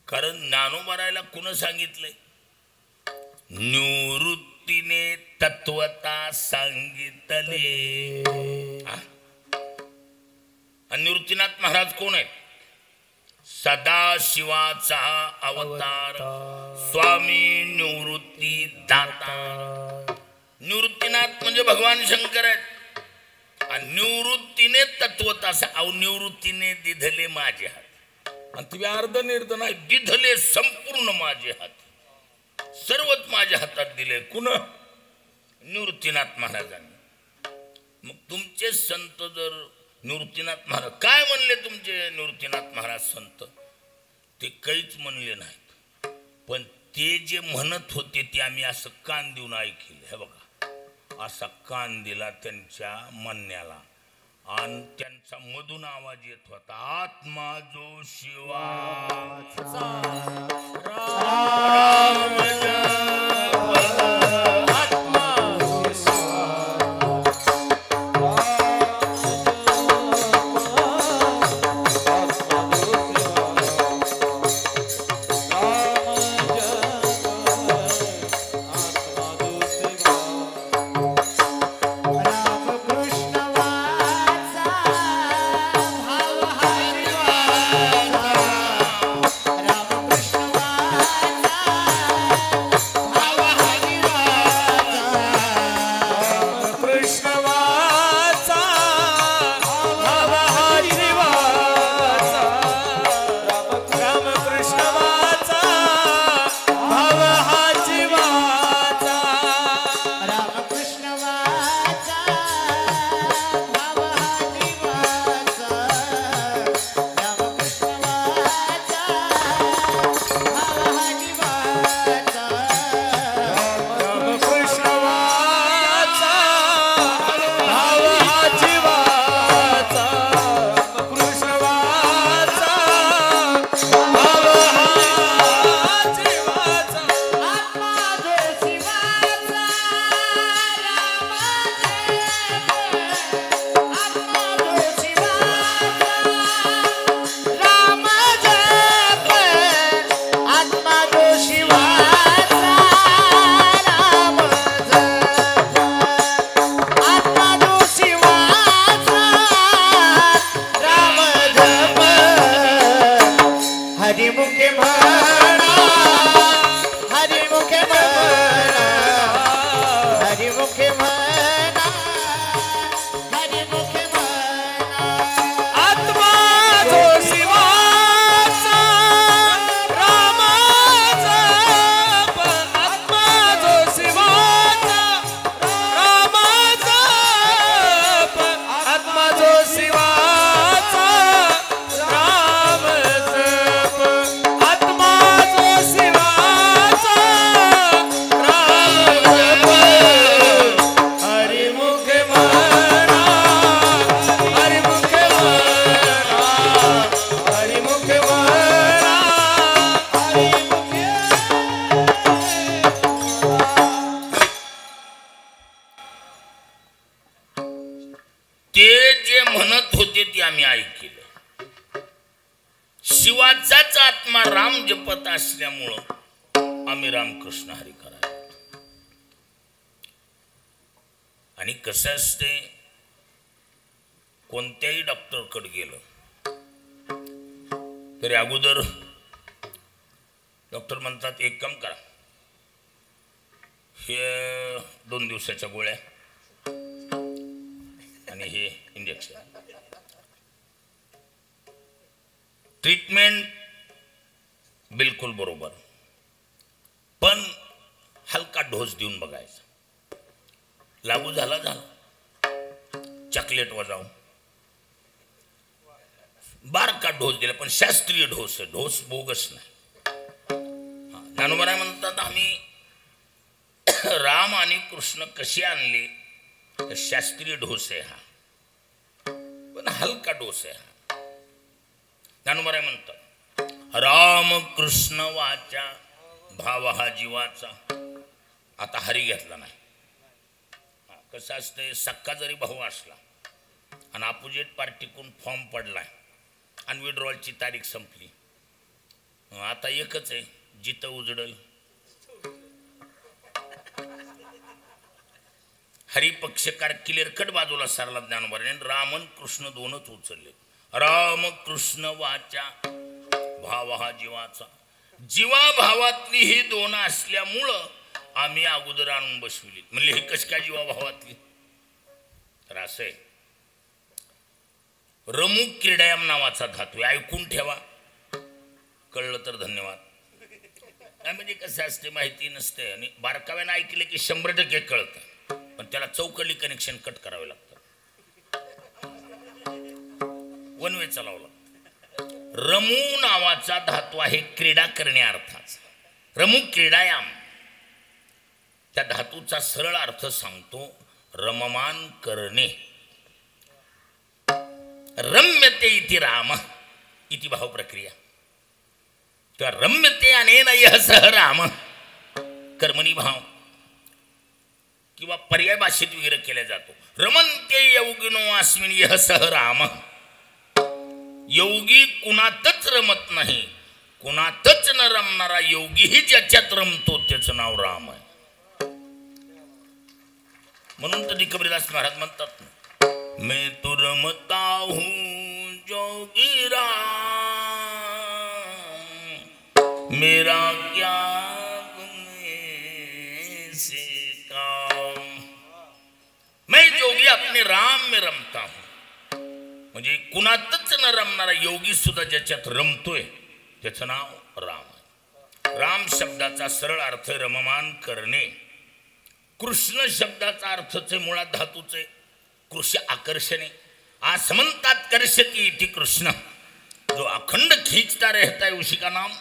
कारण ज्ञानोबारायला कुणं सांगितलंय? निवृत्तीने तत्वता सांगितले. आणि निवृत्तीनाथ महाराज कोण आहेत? सदाशिवाचा अवतार स्वामी निवृत्ती दाता. निवृत्तीनाथ म्हणजे भगवान शंकर आहेत. आणि निवृत्तीने तत्वता निवृत्तीने दिधले माझे हात. आणि तुम्ही अर्ध निर्ध नाही, दिधले संपूर्ण माझे हात. सर्वच माझ्या हातात दिले. कुण? निवृत्तीनाथ महाराजांनी. मग तुमचे संत जर निवृत्तीनाथ महाराज काय म्हणले, तुमचे निवृत्तीनाथ महाराज संत ते काहीच म्हणले नाहीत. पण ते जे म्हणत होते ते आम्ही असं कान देऊन ऐकले. हे बघा, असा कान दिला त्यांच्या म्हणण्याला. आणि त्यांचा मधून आवाज येत होता, आत्मा जो शिवाचा राम शिवाचाच आत्मा राम जपत असल्यामुळं आम्ही रामकृष्ण हरी करायला. आणि कसं असते, कोणत्याही डॉक्टरकडे गेलं तरी अगोदर डॉक्टर म्हणतात एक काम करा, हे 2 दिवसाच्या गोळ्या आणि हे इंजेक्शन. ट्रीटमेंट बिलकुल बरोबर, पण हलका डोस देऊन बघायचा. लागू झाला चॉकलेट वाजावून बारका डोस दिला, पण शास्त्रीय डोस आहे, डोस बोगस नाही. ज्ञानोबराय म्हणतात आम्ही राम आणि कृष्ण कसे आणले तर शास्त्रीय डोस आहे हा, पण हलका डोस आहे हा. ज्ञानोबराय म्हणतात राम कृष्ण वाचा भाव हा जीवाचा. आता हरी घेतला नाही. कसं असतंय, सक्का जरी भाऊ असला आणि अपोजिट पार्टीकडून फॉर्म पडलाय आणि विड्रॉलची तारीख संपली, आता एकच आहे, जिथं उजडल. हरिपक्षकार क्लिअर कट बाजूला सरला ज्ञानोबराय. रामन कृष्ण दोनच उचलले. राम कृष्ण वाचा भाव हा जीवाचा. जीवाभावातली ही दोन असल्यामुळं आम्ही अगोदर आणून बसविली. म्हणले हे कशी काय जीवाभावातली? तर असं आहे, रमू क्रीडायाम नावाचा धातू आहे, ऐकून ठेवा. कळलं तर धन्यवाद. काय म्हणजे कसं असते माहिती नसते आणि बारकाव्यानं ऐकले की 100% कळतं, पण त्याला चौकडी कनेक्शन कट करावे लागतं, वन वे चालावं लागतं. रमू नावाचा धातू आहे क्रीडा करण्या अर्थाचा. रमू क्रीडायाम, त्या धातूचा सरळ अर्थ सांगतो, रममान करणे. रम्यते इति राम इति भाव प्रक्रिया. त्या रम्यते अनेन यः सह राम, कर्मणी भाव किंवा पर्याय भाषेत वगैरे केला जातो. रमन्ते यौगिनो अस्मिन् यः सह राम. योगी कुणातच रमत नाही, कुणातच न रमणारा योगीही ज्याच्यात रमतो त्याचं नाव राम आहे. म्हणून तर कबीरदास महाराज म्हणतात, मैं तो रमता हूँ जोगी राम, मेरा क्या तुमसे से काम. मैं जोगी अपने राम में रमता हूँ. म्हणजे कुणातच न रमणारा योगी सुद्धा ज्याच्यात रमतोय त्याचं नाव राम आहे. राम शब्दाचा सरळ अर्थ रममान करणे. कृष्ण शब्दाचा अर्थच मुळात धातूचे कृष्ण आकर्षणे. आसमंतात कर्षती इति कृष्ण. जो अखंड खींचता रहता है उसी का नाम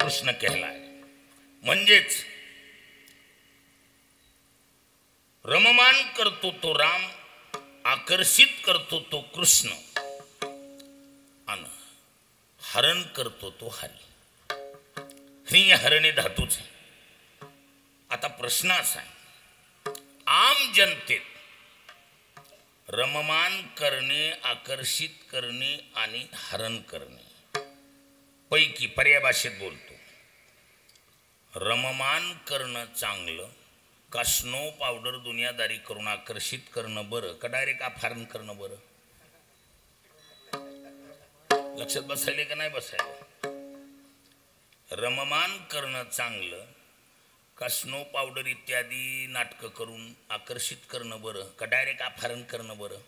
कृष्ण कहलाय. म्हणजेच रममान करतो तो राम, आकर्षित करतो तो कृष्ण, आणि हरण करतो तो हरी. ह्री हरणे धातूच. आता प्रश्न असा आहे, आम जनतेत रममान करणे, आकर्षित करणे आणि हरण करणे पैकी पर्याय भाषेत बोलतो, रममान करणं चांगलं का स्नो पावडर दुनियादारी करून आकर्षित करणं बरं का डायरेक्ट अपहरण करणं बरं? लक्षात बसायले का नाही बसायले? रममान करणं चांगलं का स्नो पावडर इत्यादी नाटकं करून आकर्षित करणं बरं का डायरेक्ट अपहरण करणं बरं?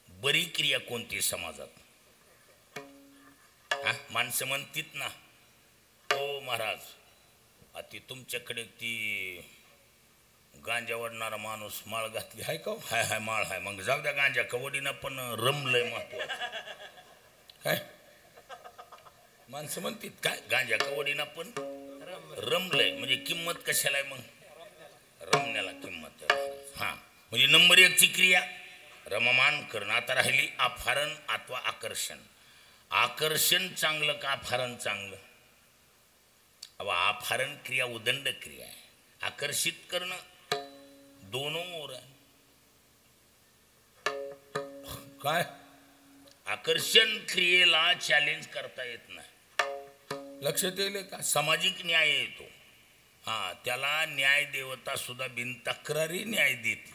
बरी क्रिया कोणती समाजात? हा, माणसं म्हणतीत ना, ओ महाराज ती तुमच्याकडे ती गांजा वडणारा माणूस माळ घातली हाय का? हाय हाय माळ हाय. मग जाऊ द्या, गांजा कवडीनं पण रमलंय महत्वाचं. काय माणसं म्हणतात, काय गांजा कवडीनं पण रमलंय म्हणजे किंमत कशाला आहे? मग रमण्याला किंमत आहे. हां, म्हणजे नंबर 1 ची क्रिया रममान करणं. आता राहिली अपहरण अथवा आकर्षण. आकर्षण चांगलं का अपहरण चांगलं? अब अपहरण क्रिया उदंड क्रिया आहे, आकर्षित करणं दोनों ओर आहे. काय आकर्षण क्रियेला चॅलेंज करता येत नाही. लक्षात येईल का? सामाजिक न्याय येतो. हा, त्याला न्याय देवता सुद्धा बिनतक्रारी न्याय देते.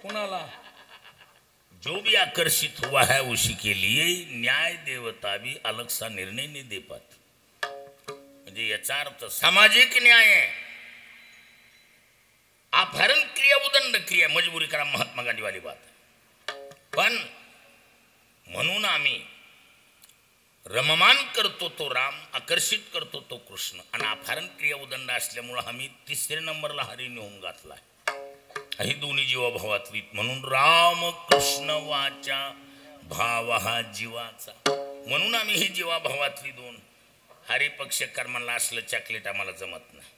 कुणाला? जो भी आकर्षित हुआ है उसी के लिए न्याय देवता भी अलग सा निर्णय नहीं दे पाती. म्हणजे याचा अर्थ सामाजिक न्याय आहे. अपहरण क्रिया उदंड क्रिया, मजबुरी करा, महात्मा गांधी वाली बात. पण म्हणून आम्ही रममान करतो तो राम, आकर्षित करतो तो कृष्ण, आणि अपहरण क्रिया उदंड असल्यामुळे आम्ही 3ऱ्या नंबरला हरी नेऊन घातलाय. ही दोन्ही जीवाभावातली. म्हणून राम कृष्ण वाचा भाव हा जीवाचा. म्हणून आम्ही ही जीवाभावातली दोन. हरिपक्ष कर्माला असलं चॉकलेट आम्हाला जमत नाही.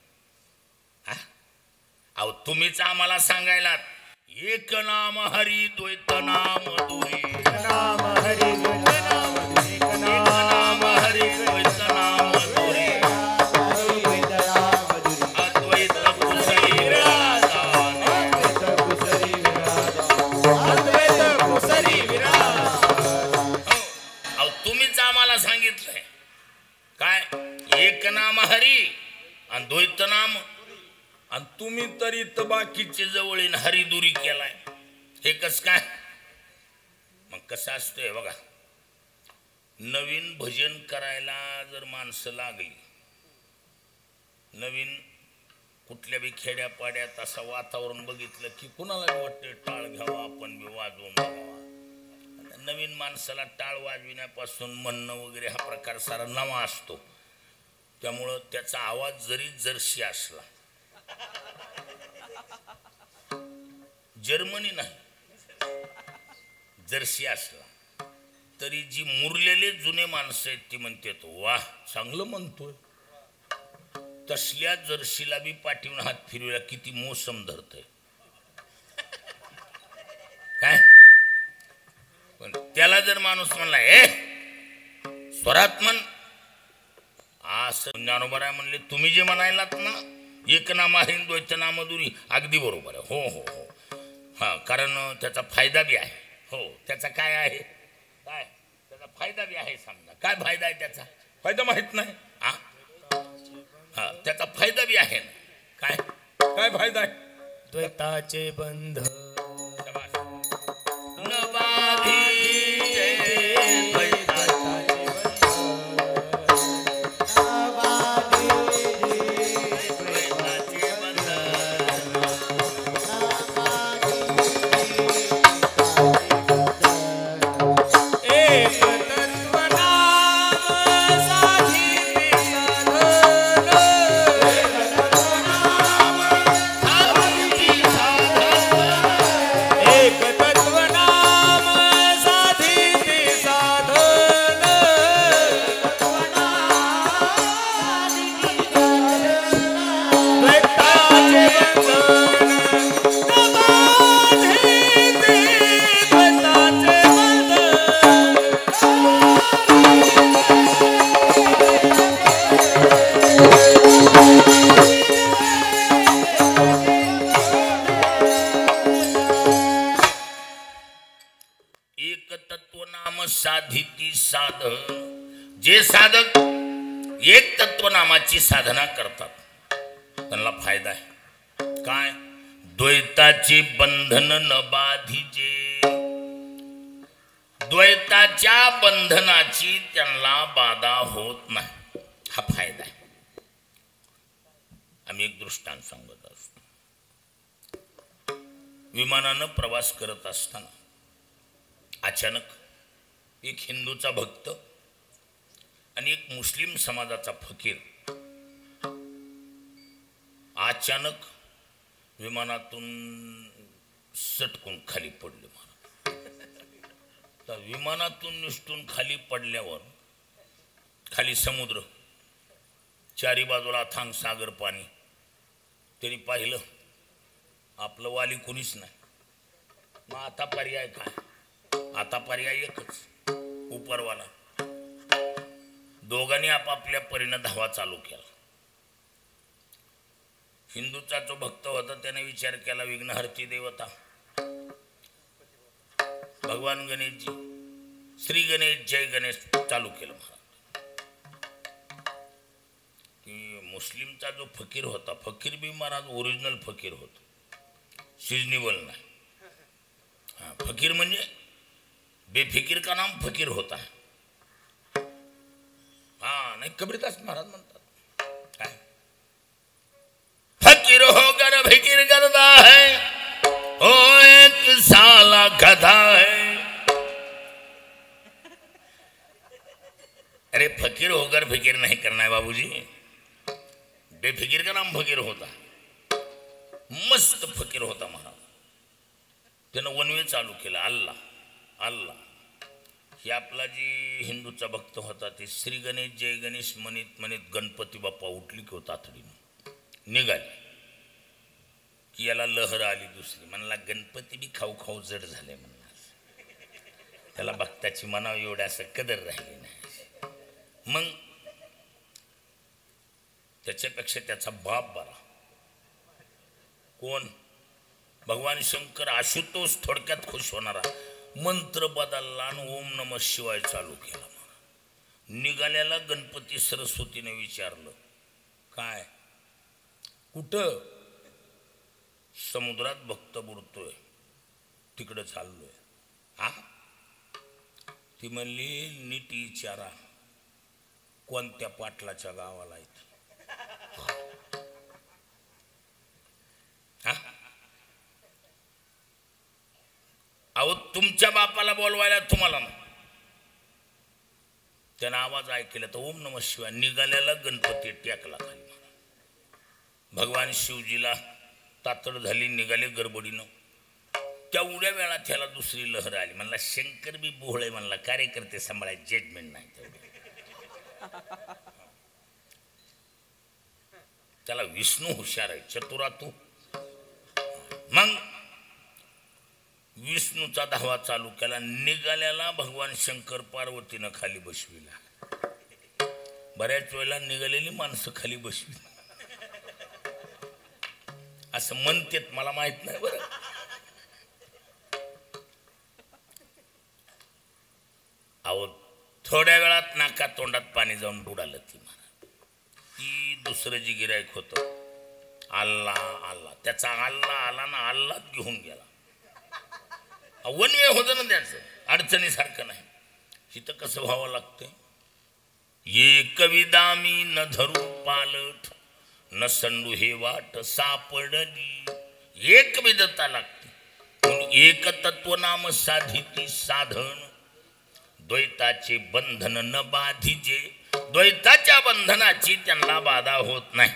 अहो तुम्हीच आम्हाला सांगायला, एक नाम हरी द्वैत नाम दुई, नाम हरी द्वैत नाम दुई, एक नाम हरी द्वैत नाम दुई, द्वैत नाम दुई, अद्वैत कुसरी विराजमान, अद्वैत कुसरी विराजमान, अद्वैत कुसरी विराजमान. अहो तुम्हीच आम्हाला सांगितलंय काय, एक नाम हरी आणि द्वैत नाम, आणि तुम्ही तरी तर बाकीचे जवळीन हरिदुरी केलाय. हे कस काय? मग कसं असतंय बघा, नवीन भजन करायला जर माणसं लागली, नवीन कुठल्या बी खेड्यापाड्यात असं वातावरण बघितलं की कुणाला वाटतं टाळ घ्यावा, आपण बी वाजवून बघावा. नवीन माणसाला टाळ वाजविण्यापासून म्हणणं वगैरे हा प्रकार सारा नवा असतो. त्यामुळं त्याचा आवाज जरी जर्सी असला, जर्मनी नाही जर्सी असला तरी जी मुरलेले जुने माणसं आहेत ती म्हणतात वाह चांगलं म्हणतोय. तसल्या जर्सीला बी पाठीवून हात फिरवला किती मोसम धरतय काय. पण त्याला जर माणूस म्हणला स्वरात म्हण, असं ज्ञानोबा आहे म्हणले तुम्ही जे म्हणायलात ना एक नामा हिंदू नामधुरी अगदी बरोबर आहे. हो हो हो हा, कारण त्याचा फायदा बी आहे. हो त्याचा काय आहे, काय त्याचा फायदा बी आहे. समजा काय फायदा आहे त्याचा, फायदा माहित नाही. हा हा त्याचा फायदा बी आहे ना. काय काय फायदा आहे, द्वैताचे बंध जे साधक एक तत्व नामाची साधना करतात त्यांना फायदा आहे. काय द्वैताचे बंधन न बाधिजे, द्वैताच्या बंधनाची त्यांना बाधा होत नाही, हा फायदा आहे. आम्ही एक दृष्टांत सांगत असतो. विमानानं प्रवास करत असताना अचानक एक हिंदूचा भक्त आणि एक मुस्लिम समाजाचा फकीर अचानक विमानातून सटकून खाली पडले. तर विमानातून निसटून खाली पडल्यावर खाली समुद्र, चारी बाजूला अथांग सागर पाणी. त्यांनी पाहिलं आपलं वाली कोणीच नाही. मग आता पर्याय काय, आता पर्याय एकच, उपरवाला. दोघांनी आपापल्या परीने धावा चालू केला. हिंदूचा जो भक्त होता त्याने विचार केला विघ्नहर्ती देवता भगवान गणेशजी, श्री गणेश जय गणेश चालू केलं. की मुस्लिमचा जो फकीर होता, फकीर बी महाराज ओरिजिनल फकीर होता, सिजनेबल नाही. हाँ फकीर म्हणजे बेफिकीर का नाम फकीर होता है. हाँ नहीं कबीरदास महाराज म्हणतात काय, फकीर होकर फिकीर करता है, ओ एक साला गधा है. अरे फकीर होकर फिकीर नहीं करना है बाबूजी, बेफिकीर का नाम फकीर होता. मस्त फकीर होता महाराज. त्यानं वनवे चालू केला. अल्लाह अल्लाह. ही आपला जी हिंदूचा भक्त होता ते श्री गणेश जय गणेश म्हणत म्हणत गणपती बाप्पा उठली की तातडीनं निघाली की याला लहर आली दुसरी. म्हणला गणपती बी खाऊ खाऊ जड झाले म्हणला. त्याला भक्ताची मनाव एवढं असं कदर राहिली नाही. मग त्याच्यापेक्षा त्याचा बाप बरा. कोण, भगवान शंकर आशुतोष थोडक्यात खुश होणारा. मंत्र बदलला आणि ओम नमः शिवाय चालू केला. निघाल्याला गणपती सरस्वतीने विचारलं काय, कुठं. समुद्रात भक्त बुडतोय तिकडं चाललोय. हा ती म्हणली नीट विचारा कोणत्या पाटलाच्या गावाला आहे हा? अहो तुमच्या बापाला बोलवायला तुम्हाला ना त्यानं आवाज ऐकला तर ओम नमः शिवाय निघाल्याला गणपती टेकला खाली. भगवान शिवजीला तातड झाली, निघाले गडबडीनं. त्या उड्या वेळा त्याला दुसरी लहर आली. म्हणला शंकर बी बोहळे, म्हणला कार्यकर्ते सांभाळायचे जजमेंट नाही तेवढे. त्याला विष्णू हुशार आहे, चतुरा तू. मग विष्णूचा धावा चालू केला. निघाल्याला भगवान शंकर पार्वतीनं खाली बसविला. बऱ्याच वेळेला निघालेली माणसं खाली बसवी असं म्हणतेत, मला माहित नाही बरं. अहो थोड्या वेळात नाका तोंडात पाणी जाऊन बुडालं. ती दुसरं जी गिरायक होतं, अल्ला अल्ला, त्याचा अल्ला आला ना अल्लाच घेऊन गेला. वन वे होतं ना त्याचं, अडचणीसारखं नाही. हिथं कसं व्हावं लागतंय, एक विदामी न धरू पालट न संडू हे वाट सापडली. एक विधता लागते म्हणून एक तत्व नाम साधिती साधन. द्वैताचे बंधन न बाधिजे, द्वैताच्या बंधनाची त्यांना बाधा होत नाही.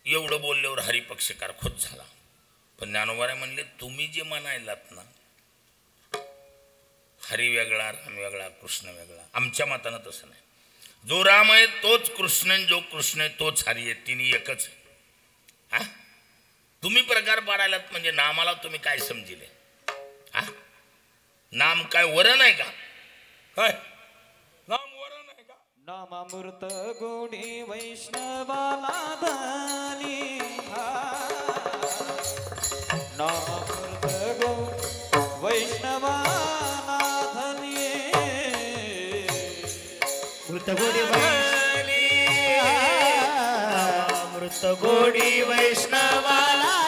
एवढं बोलल्यावर हरिपक्षकार खुश झाला. पण ज्ञानोबा म्हणले तुम्ही जे म्हणायलात ना, हरी वेगळा राम वेगळा कृष्ण वेगळा, आमच्या मतानं तसं नाही. जो राम आहे तोच कृष्ण, जो कृष्ण आहे तोच हरी आहे, तिन्ही एकच आहे. हा तुम्ही प्रकार पाडायलात म्हणजे नामाला तुम्ही काय समजिले? हा नाम काय वरण आहे का? काय नाम वरण आहे का? नामामृत गोडी वैष्णवाला धनी. नामामृत गो वैष्णवाला धनी. मृत गोडी अमृत गोडी वैष्णवाला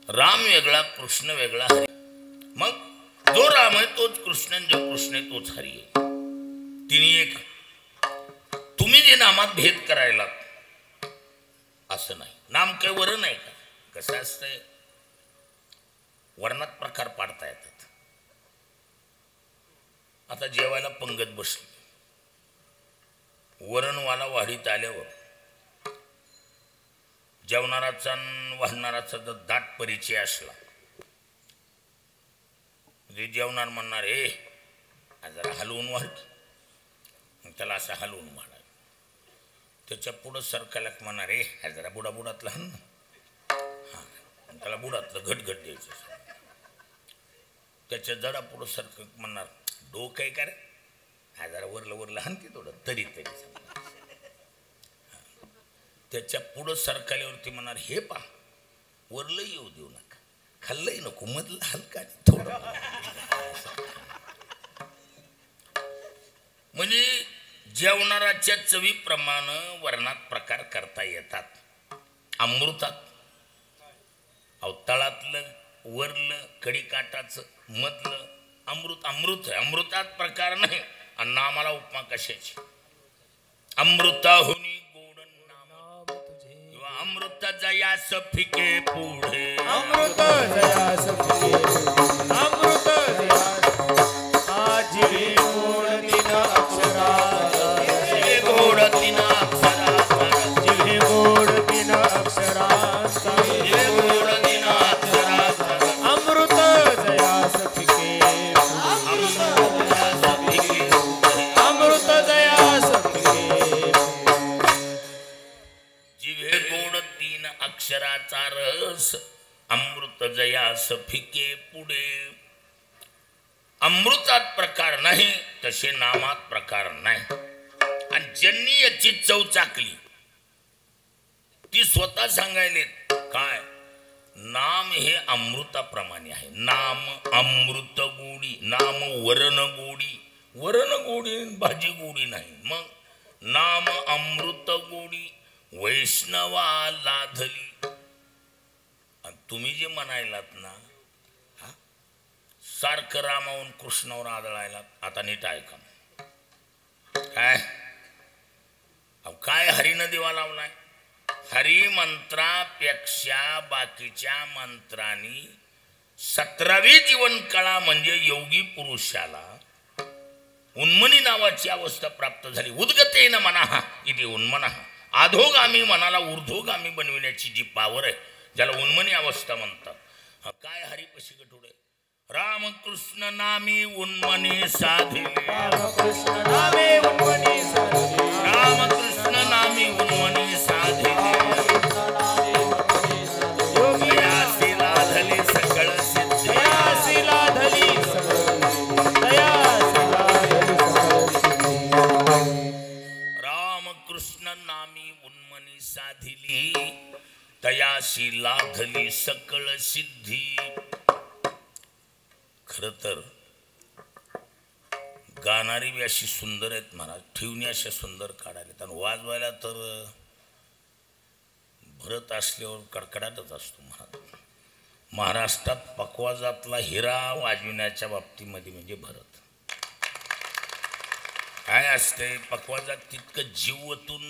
राम वेगळा कृष्ण वेगळा हरी. मग जो राम आहे कृष्णन जो कृष्ण आहे तोच हरी आहे. तिन्ही एक. तुम्ही जे नामात भेद करायला असं नाही. नाम काय वरण आहे का? कसं असतंय, वर्णात प्रकार पाडता येतात. आता जेवायला पंगत बसली, वरणवाला वाढीत आल्यावर जेवणाराचा वाढणाराचा जर दाट परिचय असला, जे जेवणार म्हणणार हे जरा हलवून वाढ, मग त्याला असं हलवून वाढा. त्याच्या पुढं सरकायला म्हणणार हे जरा बुडातला हन हां, त्याला बुडातलं घटघट द्यायचं. त्याच्या जडा पुढं सरक म्हणणार डोकं आहे का रे, हा जरा वरलं हनते थोडं तरी त्याच्या पुढं सरकाल्यावरती म्हणणार हे पा वरलं येऊ देऊ नका, खाल्लंही नको, मधलं हलका थोडं. म्हणजे जेवणाराच्या चवीप्रमाणे वर्णात प्रकार करता येतात. अमृतात अवतळातलं, वरलं, कढीकाठाचं, मधलं अमृत. अमृत आहे, अमृतात प्रकार नाही. आणि नामाला उपमा कशाची? अमृताहुनी गोड नाम किंवा अमृत जयास फिके पुढे. अमृत जयास फिके, अमृत जयास जिवे गोड तीन अक्षरा, जिवे गोड तीन अक्षरा, जिवे गोड तीन अक्षरा, जिवे गोड तीन अक्षरा. अमृत जयास फिके, अमृत जयास फिके. जिवे गोड तीन अक्षराचा रस, अमृत जयास फिके पुढे. अमृतात प्रकार नाही तसे नामात प्रकार नाही. आणि ज्यांनी याची चव चाकली ती स्वतः सांगायले काय, नाम हे अमृताप्रमाणे आहे. नाम अमृत गोडी, नाम वरण गोडी. वरण गोडी भाजी गोडी नाही. मग नाम अमृत गोडी वैष्णवा लाधली. आणि तुम्ही जे म्हणायलात ना, सारखं रामावून कृष्णावर आदळायला, आता नीट ऐका. काय हरीनं दिवा लावलाय? हरी मंत्रापेक्षा बाकीच्या मंत्रांनी 17वी जीवनकळा म्हणजे योगी पुरुषाला उन्मनी नावाची अवस्था प्राप्त झाली. उद्गतेन मनाः इति उन्मनः. अधोगामी मनाला ऊर्ध्वगामी बनविण्याची जी पावर आहे, ज्याला उन्मनी अवस्था म्हणतात. काय हरिपशी गठुडे? रामकृष्ण नामी उन्मनी साधिले, रामकृष्ण नामे उन्मनी साधिले, रामकृष्ण नामी उन्मनी साधिले. दयासी लाधली सकळ सिद्धी, दयासी लाधली सकळ, दयासी लाधली सकळ. रामकृष्ण नामी उन्मनी साधिली, दयासी लाधली सकळ सिद्धी. खरं तर गाणारी बी अशी सुंदर आहेत महाराज, ठेवणी अशा सुंदर काढायला. आणि वाजवायला तर भरत असल्यावर कडकडाटच असतो महाराज. महाराष्ट्रात पकवाजातला हिरा वाजविण्याच्या बाबतीमध्ये म्हणजे भरत. काय असते पकवाजात तितकं जीवतून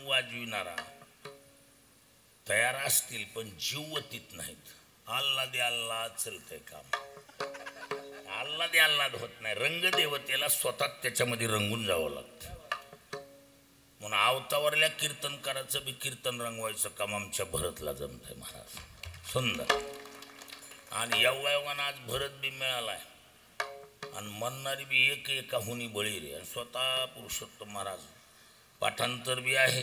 वाजविणारा तयार असतील, पण जीवतीत नाहीत. आल्हादी आल्हाद चलतंय काम, आल्हादी आल्हाद होत नाही. रंगदेवतेला स्वतः त्याच्यामध्ये रंगून जावं लागतं. म्हणून आवतावरल्या कीर्तनकाराचं बी कीर्तन रंगवायचं काम आमच्या भरतला जमतंय महाराज. सुंदर. आणि योगायोगानं आज भरत बी मिळालाय आणि म्हणणारी बी एक एकाहुनी बळी रे. आणि स्वतः पुरुषोत्तम महाराज पाठांतर बी आहे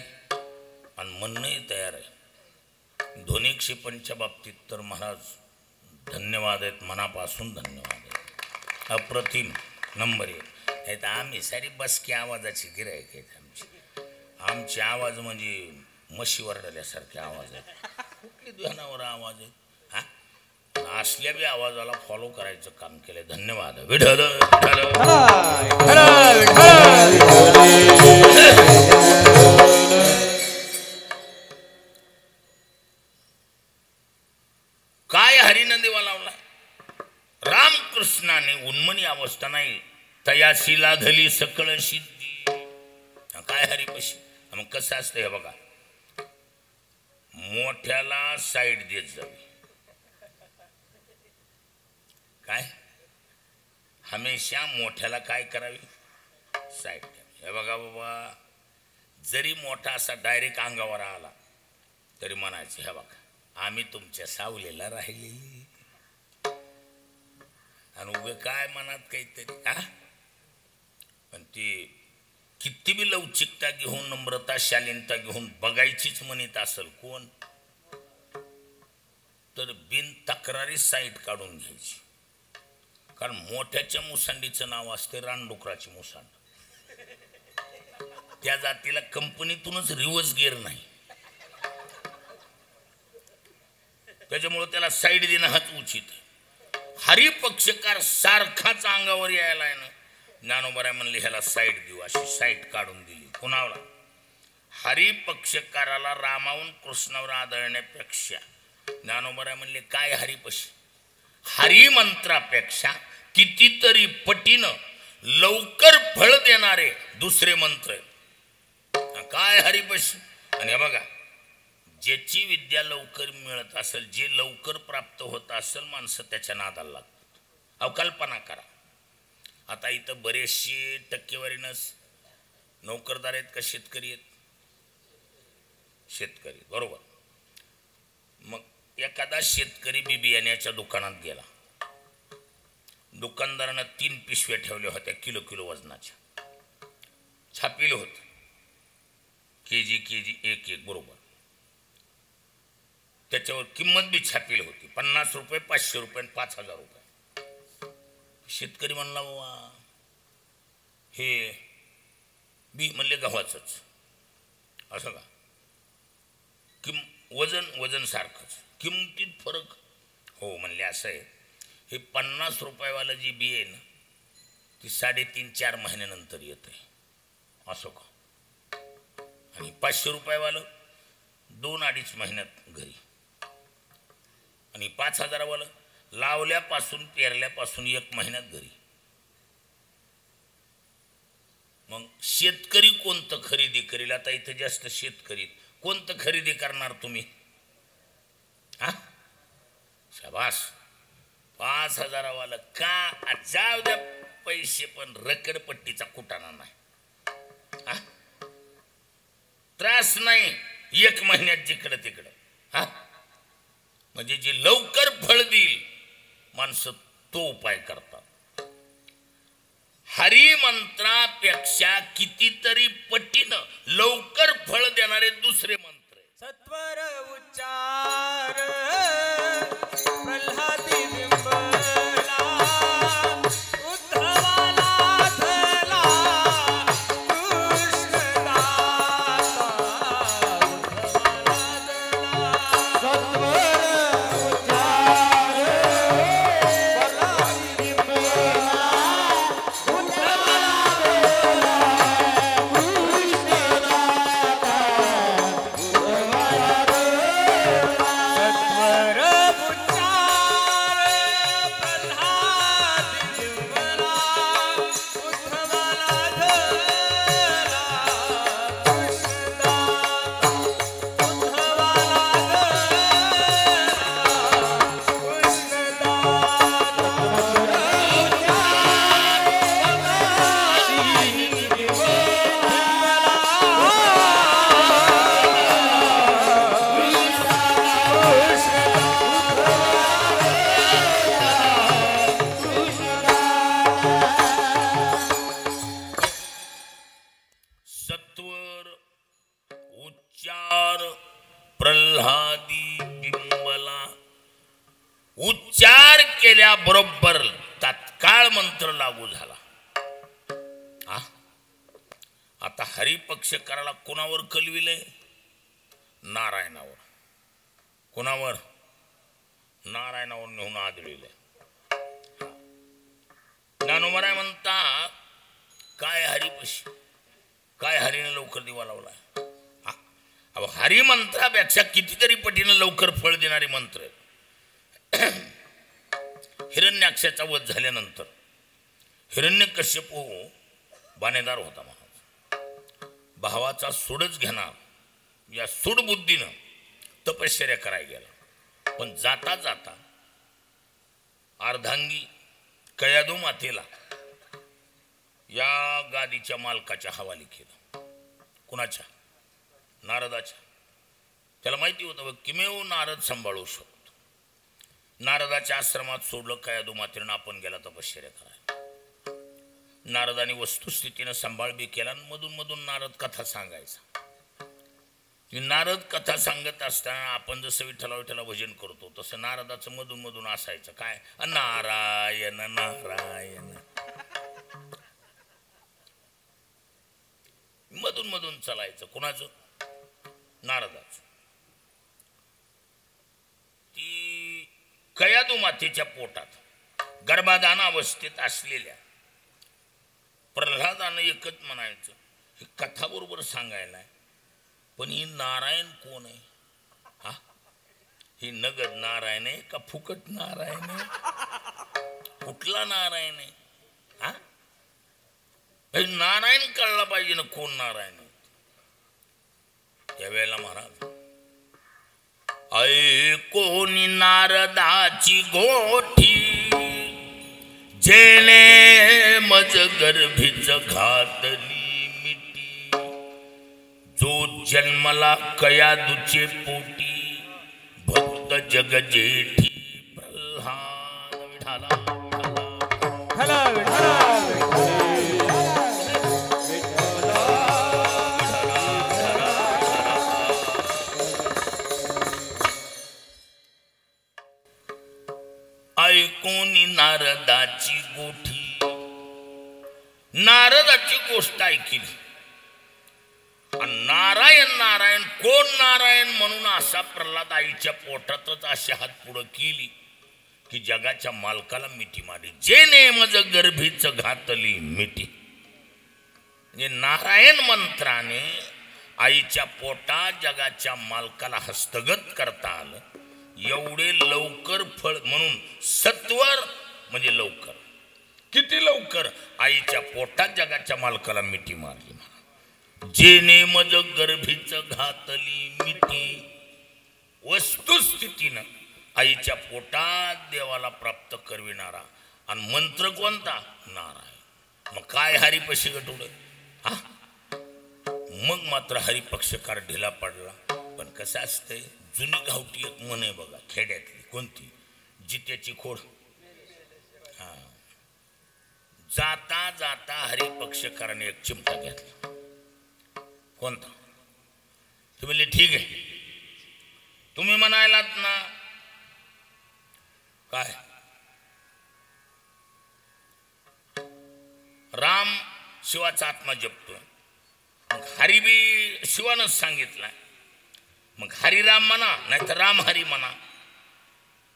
आणि म्हणणंही तयार आहे. ध्वनी क्षेपणच्या बाबतीत तर महाराज धन्यवाद आहेत, मनापासून धन्यवाद आहेत. अप्रतिम नंबर 1. नाही तर आम्ही सारी बसकी आवाजाची गिरायक आहेत. आमचे आवाज म्हणजे म्हशी वरडल्यासारखे आवाज आहेत. कुठली ध्यानावर आवाज आहे हा. असल्या बी आवाजाला फॉलो करायचं काम केलंय. धन्यवाद. विठ्ठल काय हरिनं दिवा लावला? रामकृष्णाने उन्मनी अवस्थाना त्याशी लाधली सकळ सिद्धी. काय हरिपशी? मग कसं असतं हे बघा, मोठ्याला साईड देत जावी. काय हमेशा मोठ्याला काय करावी? साईड द्यावी. हे बघा बाबा, जरी मोठा असा डायरेक्ट अंगावर आला तरी म्हणायचं, हे बघा आम्ही तुमच्या सावलीला राहिलेली. आणि उभे काय मनात काहीतरी पण ती किती बी लवचिकता घेऊन, नम्रता शालीनता घेऊन बघायचीच म्हणत असेल कोण, तर बिन तक्रारी साईट काढून घ्यायची. कारण मोठ्याच्या मुसांडीचं नाव असते रानडुकराची मुसांड. त्या जातीला कंपनीतूनच रिव्हर्स गिअर नाही, त्याच्यामुळे त्याला साईड देणं हाच उचित. हरिपक्षकार सारखाच अंगावर यायला आहे ना, ज्ञानोबराय म्हणले ह्याला साईड देऊ, अशी साईट काढून दिली. कुणाला? हरिपक्षकाराला रामावून कृष्णावर आदळण्यापेक्षा ज्ञानोबराय म्हणले काय हरिपशी, हरिमंत्रापेक्षा कितीतरी पटीनं लवकर फळ देणारे दुसरे मंत्र. काय हरिपशी? आणि हे बघा, ज्याची विद्या लवकर मिळत असेल, जे लवकर प्राप्त होत असेल, माणसं त्याच्या नादाला लागतात. अवकल्पना करा, आता इथं बरेचसे टक्केवारीनं नोकरदार आहेत का शेतकरी आहेत? शेतकरी, बरोबर. मग एखादा शेतकरी बियाण्याच्या दुकानात गेला, दुकानदारानं 3 पिशव्या ठेवल्या होत्या किलो किलो वजनाच्या, छापिलं होतं केजी 1 बरोबर. त्याच्यावर किंमत बी छापील होती, 50 रुपये, 500 रुपये आणि 5000 रुपये. शेतकरी म्हणला बाबा हे बी म्हणले गव्हाचंच, असं का? वजन सारखंच, किमतीत फरक? हो म्हणले असं आहे, हे 50 रुपयावालं जी बी आहे ना, ती 3.5-4 महिन्यानंतर येत आहे, असं का? आणि 500 रुपयावालं 2-2.5 महिन्यात घरी, आणि 5000वालं लावल्यापासून पेरल्यापासून 1 महिन्यात घरी. मग शेतकरी कोणतं खरेदी करेल? आता इथं जास्त शेतकरी, कोणतं खरेदी करणार तुम्ही? शाबास, 5000वालं का? जाऊ द्या पैसे, पण रकडपट्टीचा कुटाणा नाही, त्रास नाही, 1 महिन्यात जिकडं तिकडं. म्हणजे जे लवकर फळ देईल माणसं तो उपाय करतात. हरिमंत्रापेक्षा कितीतरी पटीनं लवकर फळ देणारे दुसरे मंत्र. सत्वर उच्चार प्रल्हादी बिंबला, उद्धवाला धला कृष्णदाता, उच्चार केल्याबरोबर तात्काळ मंत्र लागू झाला. आता हरिपक्षकाराला कोणावर कलविले? नारायणावर. कोणावर? नारायणावर नेऊन आदळले. ज्ञानोबराय म्हणता काय हरिपशी, काय हरीने लवकर दिवा लावलाय? हरिमंत्रापेक्षा कितीतरी पटीनं लवकर फळ देणारे मंत्र. हिरण्याक्षाचा वध झाल्यानंतर हिरण्यकश्यपू बाणेदार होता महाराज. भावाचा सूडच घेणार या सूडबुद्धीनं तपश्चर्या करायला गेला. पण जाता जाता अर्धांगी कयादू मातेला या गादीच्या मालकाच्या हवाली केलं. कुणाच्या? नारदाच्या. त्याला माहिती होतं किमेव नारद सांभाळू शकतो. नारदाच्या आश्रमात सोडलं कयादू मातेनं. आपण गेला तपश्चर्या करायला. नारदाने वस्तुस्थितीनं सांभाळ बी केला. मधून मधून नारद कथा सांगायचा. नारद कथा सांगत असताना आपण जसं विठ्ठला विठ्ठला भजन करतो तसं नारदाचं मधून मधून असायचं. काय? नारायण नारायण. मधून मधून चालायचं. कुणाचं? नारदाचं. ती कयादू मातेच्या पोटात गर्भाधान अवस्थेत असलेल्या प्रल्हादानं एकच म्हणायचं, ही कथा बरोबर सांगायला आहे, पण ही नारायण कोण आहे? हा, ही नगद नारायण आहे का फुकट नारायण आहे? कुठला नारायण आहे? हा, नारायण कळला पाहिजे ना कोण नारायण. त्यावेळेला महाराज ऐकोनी नारदाची गोठी, जेणे मज गर्भीच घातली मिटी. जो जन्मला कयादूचे पोटी, भक्त जग जेठी प्रल्हाद. विठाला विठाला विठाला. ऐकोनी नारदाची गोठी. नारदाची गोष्ट ऐकली. नारायण नारायण कोण नारायण म्हणून असा प्रल्हाद आईच्या पोटातच अशी हात पुढं केली की जगाच्या मालकाला मिठी मारली. जे नेमज गर्भीच घातली मिठी. म्हणजे नारायण मंत्राने आईच्या पोटात जगाच्या मालकाला हस्तगत करता आलं. एवढे लवकर फळ म्हणून सत्वर म्हणजे लवकर. किती लवकर आईच्या पोटात जगाच्या मालकाला मिठी मारली. जेने मज गर्भीच घातली मिठी. वस्तुस्थितीनं आईच्या पोटात देवाला प्राप्त करविणारा. आणि मंत्र कोणता? नारायण. मग काय हरिपशी गटुडं? हा, मग मात्र हरिपक्षकार ढिला पडला. पण कसं असतंय, जुनी गावठी एक म्हण आहे बघा खेड्यातली. कोणती? जित्याची खोड. हा, जाता जाता हरिपक्षकाराने एक चिमटा घेतला. कोणता? तुम्ही म्हणले ठीक आहे, तुम्ही म्हणायलात ना काय राम शिवाचा आत्मा जपतोय. मग हरी बी शिवानच सांगितलाय. मग हरिराम म्हणा नाहीतर राम हरी म्हणा.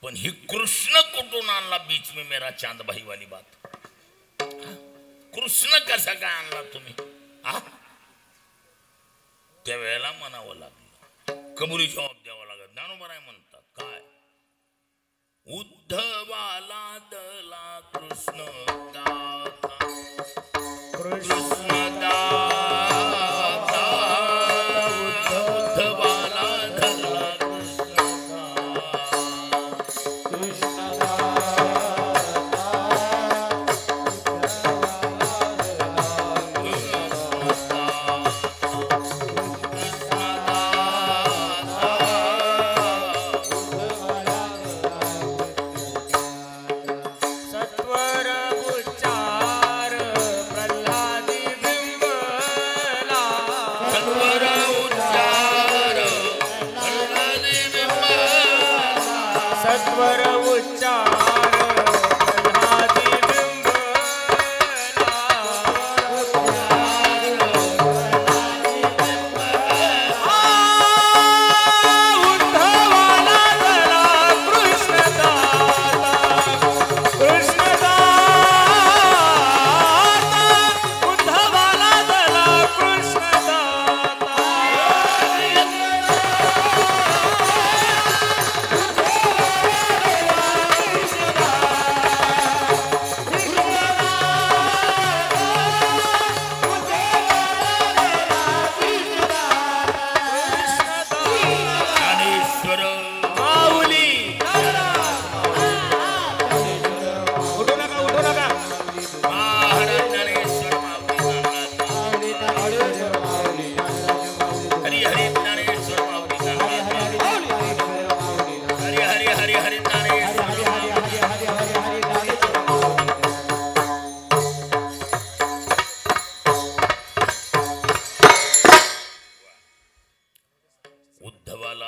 पण ही कृष्ण कुठून आणला? बीच में मेरा चांद भाई वाली बात. कृष्ण कसा काय आणला तुम्ही? हा, त्यावेळेला म्हणावं लागलं. कबुली जबाब द्यावा लागत. ज्ञानोबराय म्हणतात काय? उद्धवाला दला कृष्ण दाता, कृष्ण दाता. उद्धवाला दला कृष्ण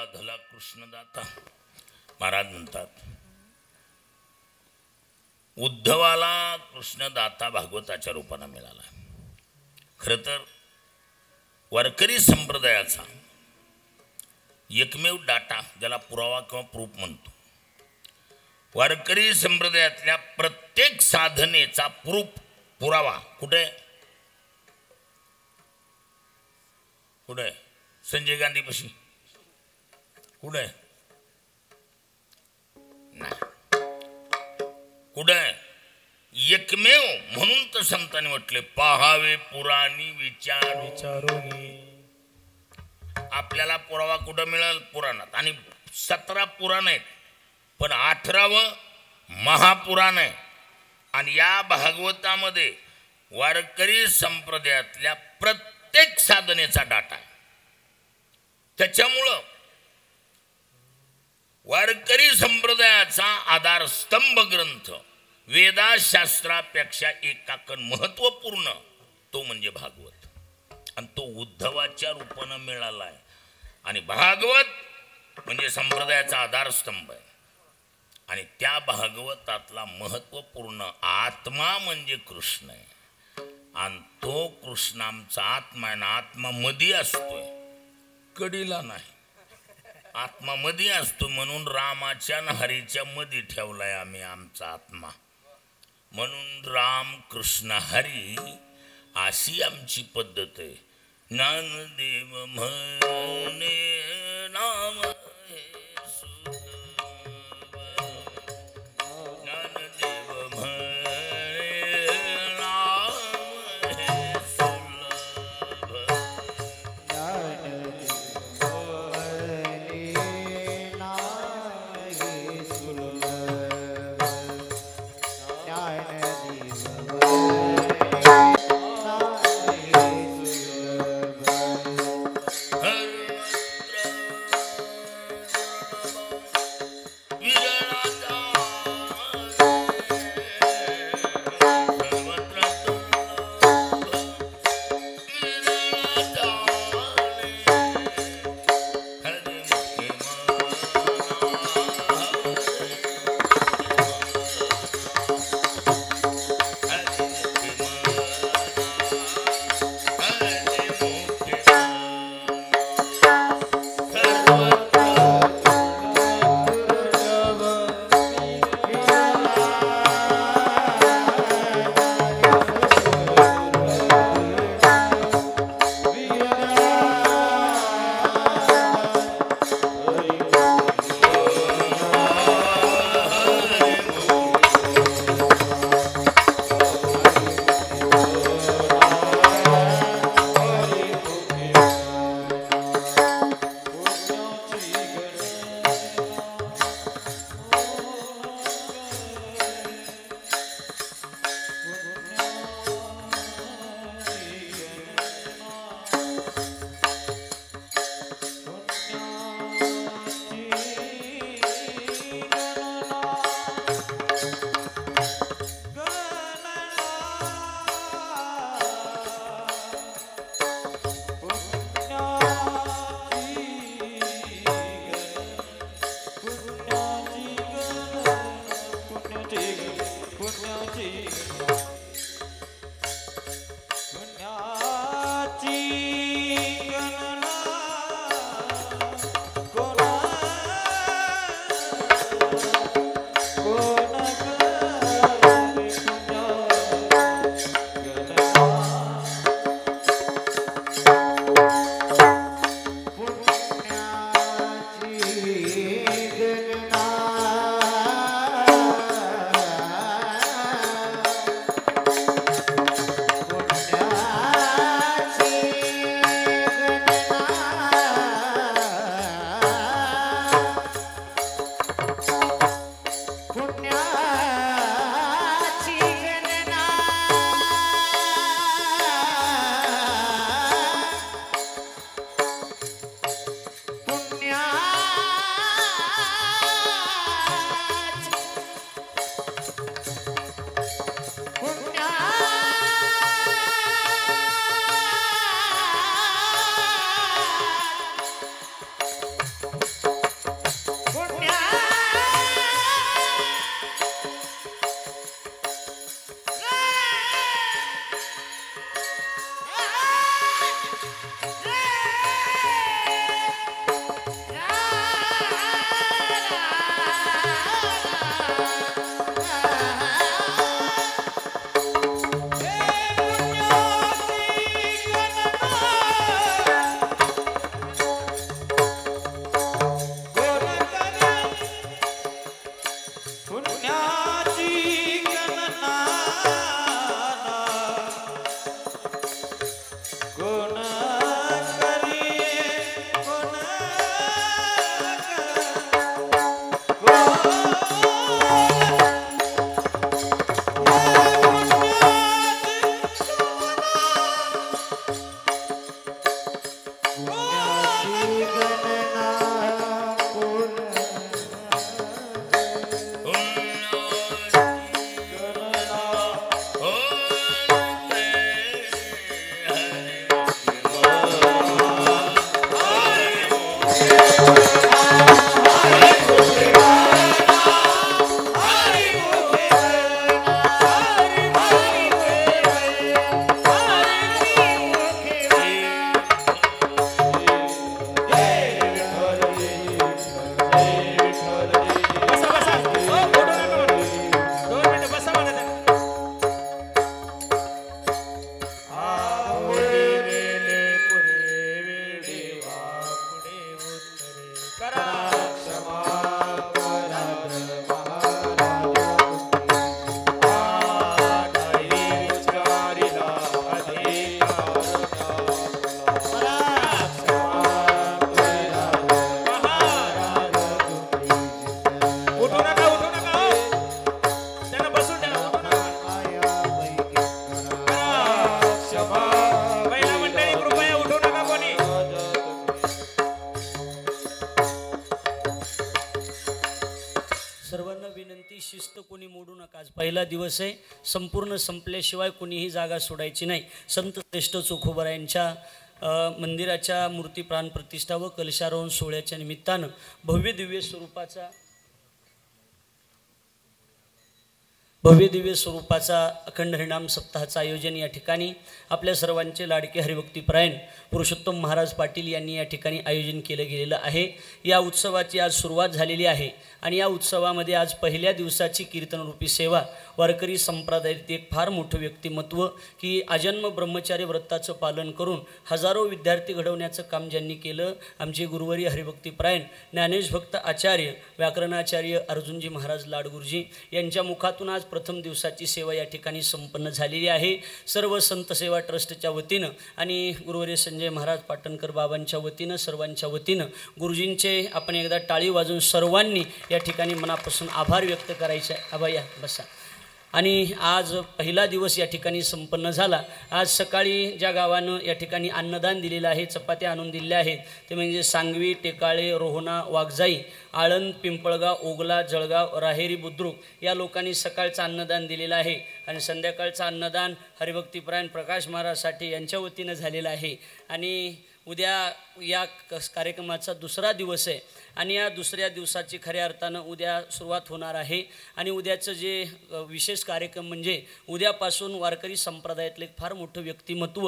लाधला कृष्णदाता. महाराज म्हणतात उद्धवाला कृष्णदाता भागवताच्या रूपानं मिळाला. खरं तर वारकरी संप्रदायाचा एकमेव डाटा, ज्याला पुरावा किंवा प्रूफ म्हणतो, वारकरी संप्रदायातल्या प्रत्येक साधनेचा पुरावा कुठे कुठे संजय गांधी पशी कुठे नाही, कुठे एकमेव. म्हणून तर संतांनी म्हटले पाहावे पुराणी विचारोनी. आपल्याला पुरावा कुठं मिळेल? पुराणात. आणि 17 पुराण आहेत, पण 18वं महापुराण आहे. आणि या भागवतामध्ये वारकरी संप्रदायातल्या प्रत्येक साधनेचा डाटा आहे. त्याच्यामुळं वारकरी संप्रदायाचा आधारस्तंभ ग्रंथ वेदाशास्त्रापेक्षा एकाकन महत्वपूर्ण तो म्हणजे भागवत. आणि तो उद्धवाच्या रूपानं मिळाला आहे. आणि भागवत म्हणजे संप्रदायाचा आधारस्तंभ आहे. आणि त्या भागवतातला महत्वपूर्ण आत्मा म्हणजे कृष्ण आहे. आणि तो कृष्ण आमचा आत्मा आहे ना. आत्मा मध्ये असतोय, कडीला नाही. आत्मा मध्ये असतो. म्हणून रामाच्या आणि हरीच्या मध्ये ठेवलाय आम्ही आमचा आत्मा. म्हणून राम कृष्ण हरी अशी आमची पद्धत आहे. ज्ञानदेव म्हणे नाम हे सुलभ, ज्ञानदेव म्हणे नाम हे सुलभ. शिस्त कोणी मोडू नका. आज पहिला दिवस आहे, संपूर्ण संपल्याशिवाय कोणीही जागा सोडायची नाही. संत श्रेष्ठ चोखोबारायांच्या मंदिराच्या मूर्ती प्राणप्रतिष्ठा व कलशारोहण सोहळ्याच्या निमित्तानं भव्य दिव्य स्वरूपाचा अखंड हरिनाम सप्ताहाचं आयोजन या ठिकाणी आपल्या सर्वांचे लाडके हरिभक्तीपरायण पुरुषोत्तम महाराज पाटील यांनी या ठिकाणी आयोजन केलं गेलेलं आहे. या उत्सवाची आज सुरुवात झालेली आहे आणि या उत्सवामध्ये आज पहिल्या दिवसाची कीर्तनरूपी सेवा वारकरी संप्रदायातील एक फार मोठं व्यक्तिमत्व की आजन्म ब्रह्मचारी व्रताचं पालन करून हजारो विद्यार्थी घडवण्याचं काम ज्यांनी केलं, आमचे गुरुवर्य हरिभक्तीपरायण ज्ञानेशभक्त आचार्य व्याकरणाचार्य अर्जुनजी महाराज लाडगुरुजी यांच्या मुखातून आज प्रथम दिवसाची सेवा या ठिकाणी संपन्न झालेली आहे. सर्व संत सेवा ट्रस्टच्या वतीनं आणि गुरुवर्य संजय महाराज पाटणकर बाबांच्या वतीनं सर्वांच्या वतीनं गुरुजींचे आपण एकदा टाळी वाजून सर्वांनी या ठिकाणी मनापासून आभार व्यक्त करायचे. या बसा. आणि आज पहिला दिवस या ठिकाणी संपन्न झाला. आज सकाळी ज्या गावानं या ठिकाणी अन्नदान दिलेलं आहे, चपात्या आणून दिलेल्या आहेत, ते म्हणजे सांगवी, टेकाळे, रोहना, वाघजाई, आळंद, पिंपळगाव, ओगला, जळगाव, राहेरी, बुद्रुक या लोकांनी सकाळचं अन्नदान दिलेलं आहे. आणि संध्याकाळचं अन्नदान हरिभक्तीपरायण प्रकाश महाराजसाठी यांच्या वतीनं झालेलं आहे. आणि उद्या या कार्यक्रमाचा दुसरा दिवस आहे आणि या दुसऱ्या दिवसाची खऱ्या अर्थानं उद्या सुरुवात होणार आहे. आणि उद्याचं जे विशेष कार्यक्रम म्हणजे उद्यापासून वारकरी संप्रदायातलं एक फार मोठं व्यक्तिमत्व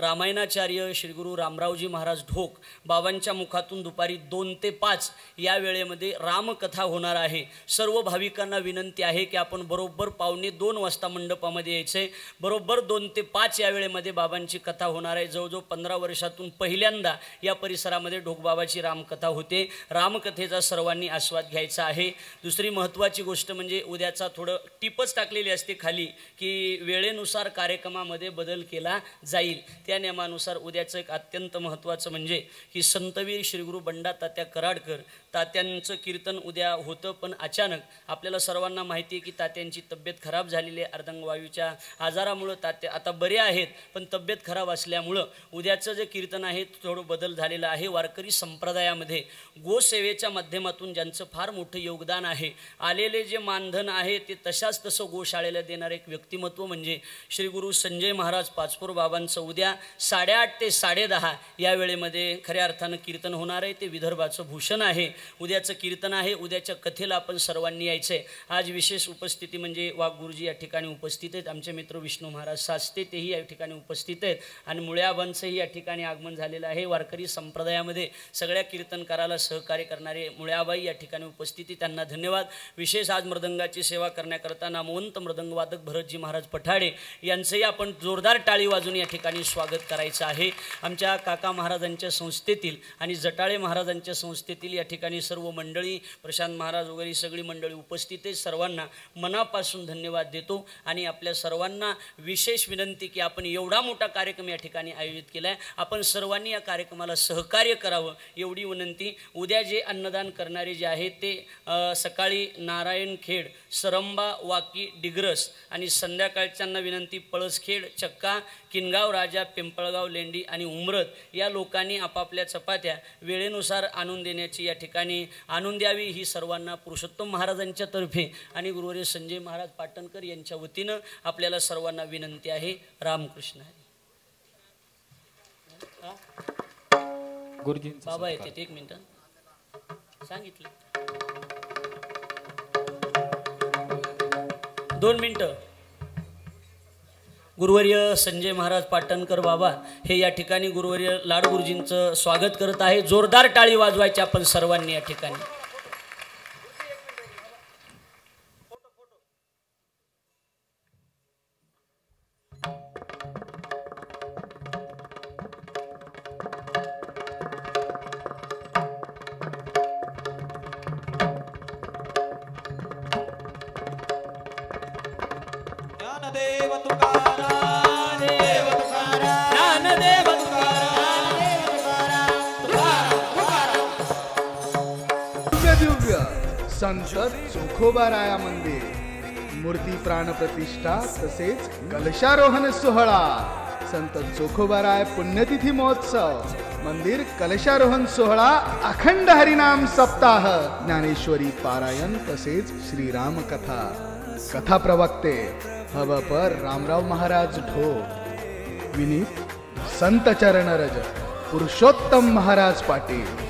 रामायणाचार्य श्री गुरु रामरावजी महाराज ढोक बाबांच्या मुखातून दुपारी 2 ते 5 या वेळेमध्ये रामकथा होणार आहे. सर्व भाविकांना विनंती आहे की आपण बरोबर 1:45 वाजता मंडपामध्ये यायचं आहे. बरोबर 2 ते 5 या वेळेमध्ये बाबांची कथा होणार आहे. जवळजवळ 15 वर्षातून पहिल्यांदा या परिसरामध्ये ढोकबाबाची रामकथा होते. रामकथेचा सर्वांनी आस्वाद घ्यायचा आहे. दुसरी महत्त्वाची गोष्ट म्हणजे उद्याचा थोडं टिपच टाकलेली असते खाली की वेळेनुसार कार्यक्रमामध्ये बदल केला जाईल. त्या नियमानुसार उद्याचं एक अत्यंत महत्त्वाचं म्हणजे की संतवीर श्रीगुरू बंडा तात्या कराडकर तात्यांचं कीर्तन उद्या होतं. पण अचानक आपल्याला सर्वांना माहिती आहे की तात्यांची तब्येत खराब झालेली आहे. अर्धांगवायूच्या आजारामुळं तात्या आता बरे आहेत, पण तब्येत खराब असल्यामुळं उद्याचं जे कीर्तन आहे थोडं बदल झालेलं आहे. वारकरी संप्रदायामध्ये गोसेवेच्या माध्यमातून ज्यांचं फार मोठं योगदान आहे, आलेले जे मानधन आहे ते तशाच तसं गोशाळेला देणारं एक व्यक्तिमत्व म्हणजे श्री गुरु संजय महाराज पाचपूर बाबांचं उद्या 8:30 ते 10:30 या वेळेमध्ये खऱ्या अर्थानं कीर्तन होणार आहे. ते विदर्भाचं भूषण आहे. उद्याचं कीर्तन आहे. उद्याच्या कथेला आपण सर्वांनी यायचं आहे. आज विशेष उपस्थिती म्हणजे वाघ गुरुजी या ठिकाणी उपस्थित आहेत. आमचे मित्र विष्णू महाराज सास्ते तेही या ठिकाणी उपस्थित आहेत आणि मुळ्याबांचंही या ठिकाणी आगमन झालेलं आहे. वारकरी संप्रदायामध्ये सगळ्या कीर्तनकाराला सहकार्य करणारे मुळ्याबाई या ठिकाणी उपस्थिती, त्यांना धन्यवाद. विशेष आज मृदंगाची सेवा करण्याकरता नामवंत मृदंगवादक भरतजी महाराज पठाडे यांचंही आपण जोरदार टाळी वाजून या ठिकाणी स्वागत करायचं आहे. आमच्या काका महाराजांच्या संस्थेतील आणि जटाळे महाराजांच्या संस्थेतील या ठिकाणी सर्व मंडळी, प्रशांत महाराज वगैरे सगळी मंडळी उपस्थित आहेत. सर्वांना मनापासून धन्यवाद देतो आणि आपल्या सर्वांना विशेष विनंती की आपण एवढा मोठा कार्यक्रम या ठिकाणी आयोजित केला आहे, आपण सर्वांनी या कार्यक्रमाला सहकार्य करावं एवढी विनंती. उद्या जे अन्नदान करणारे जे आहेत ते सकाळी नारायणखेड, सरंबा, वाकी, डिग्रस आणि संध्याकाळच्यांना विनंती पळसखेड, चक्का, किनगाव राजा, पिंपळगाव, लेंडी आणि उमरत या लोकांनी आपापल्या चपात्या वेळेनुसार आणून देण्याची या ठिकाणी आणून द्यावी ही सर्वांना पुरुषोत्तम महाराजांच्या तर्फे आणि गुरुवर्य संजय महाराज पाटणकर यांच्या वतीनं आपल्याला सर्वांना विनंती आहे. रामकृष्ण हरी. गुरुजी बाबा येते 1 मिनिट सांगितलं 2 मिनिटं. गुरुवर्य संजय महाराज पाटणकर बाबा हे या ठिकाणी गुरुवर्य लाडगुरुजींचं स्वागत करत आहे. जोरदार टाळी वाजवायची आपण सर्वांनी या ठिकाणी. ज्ञानदेव तुकाराम, देव तुकाराम, ज्ञानदेव तुकाराम, देव तुकाराम, तुकाराम. दिव्य संत चोखोबाराया मंदिर, मूर्ती प्राणप्रतिष्ठा तसेच कलशारोहण सोहळा, संत चोखोबाराय पुण्यतिथी महोत्सव मंदिर कलशारोहण सोहळा, अखंड हरिनाम सप्ताह, ज्ञानेश्वरी पारायण तसेच श्रीराम कथा. कथा प्रवक्ते हवपर रामराव महाराज ढोक. विनीत संत चरण रज पुरुषोत्तम महाराज पाटील.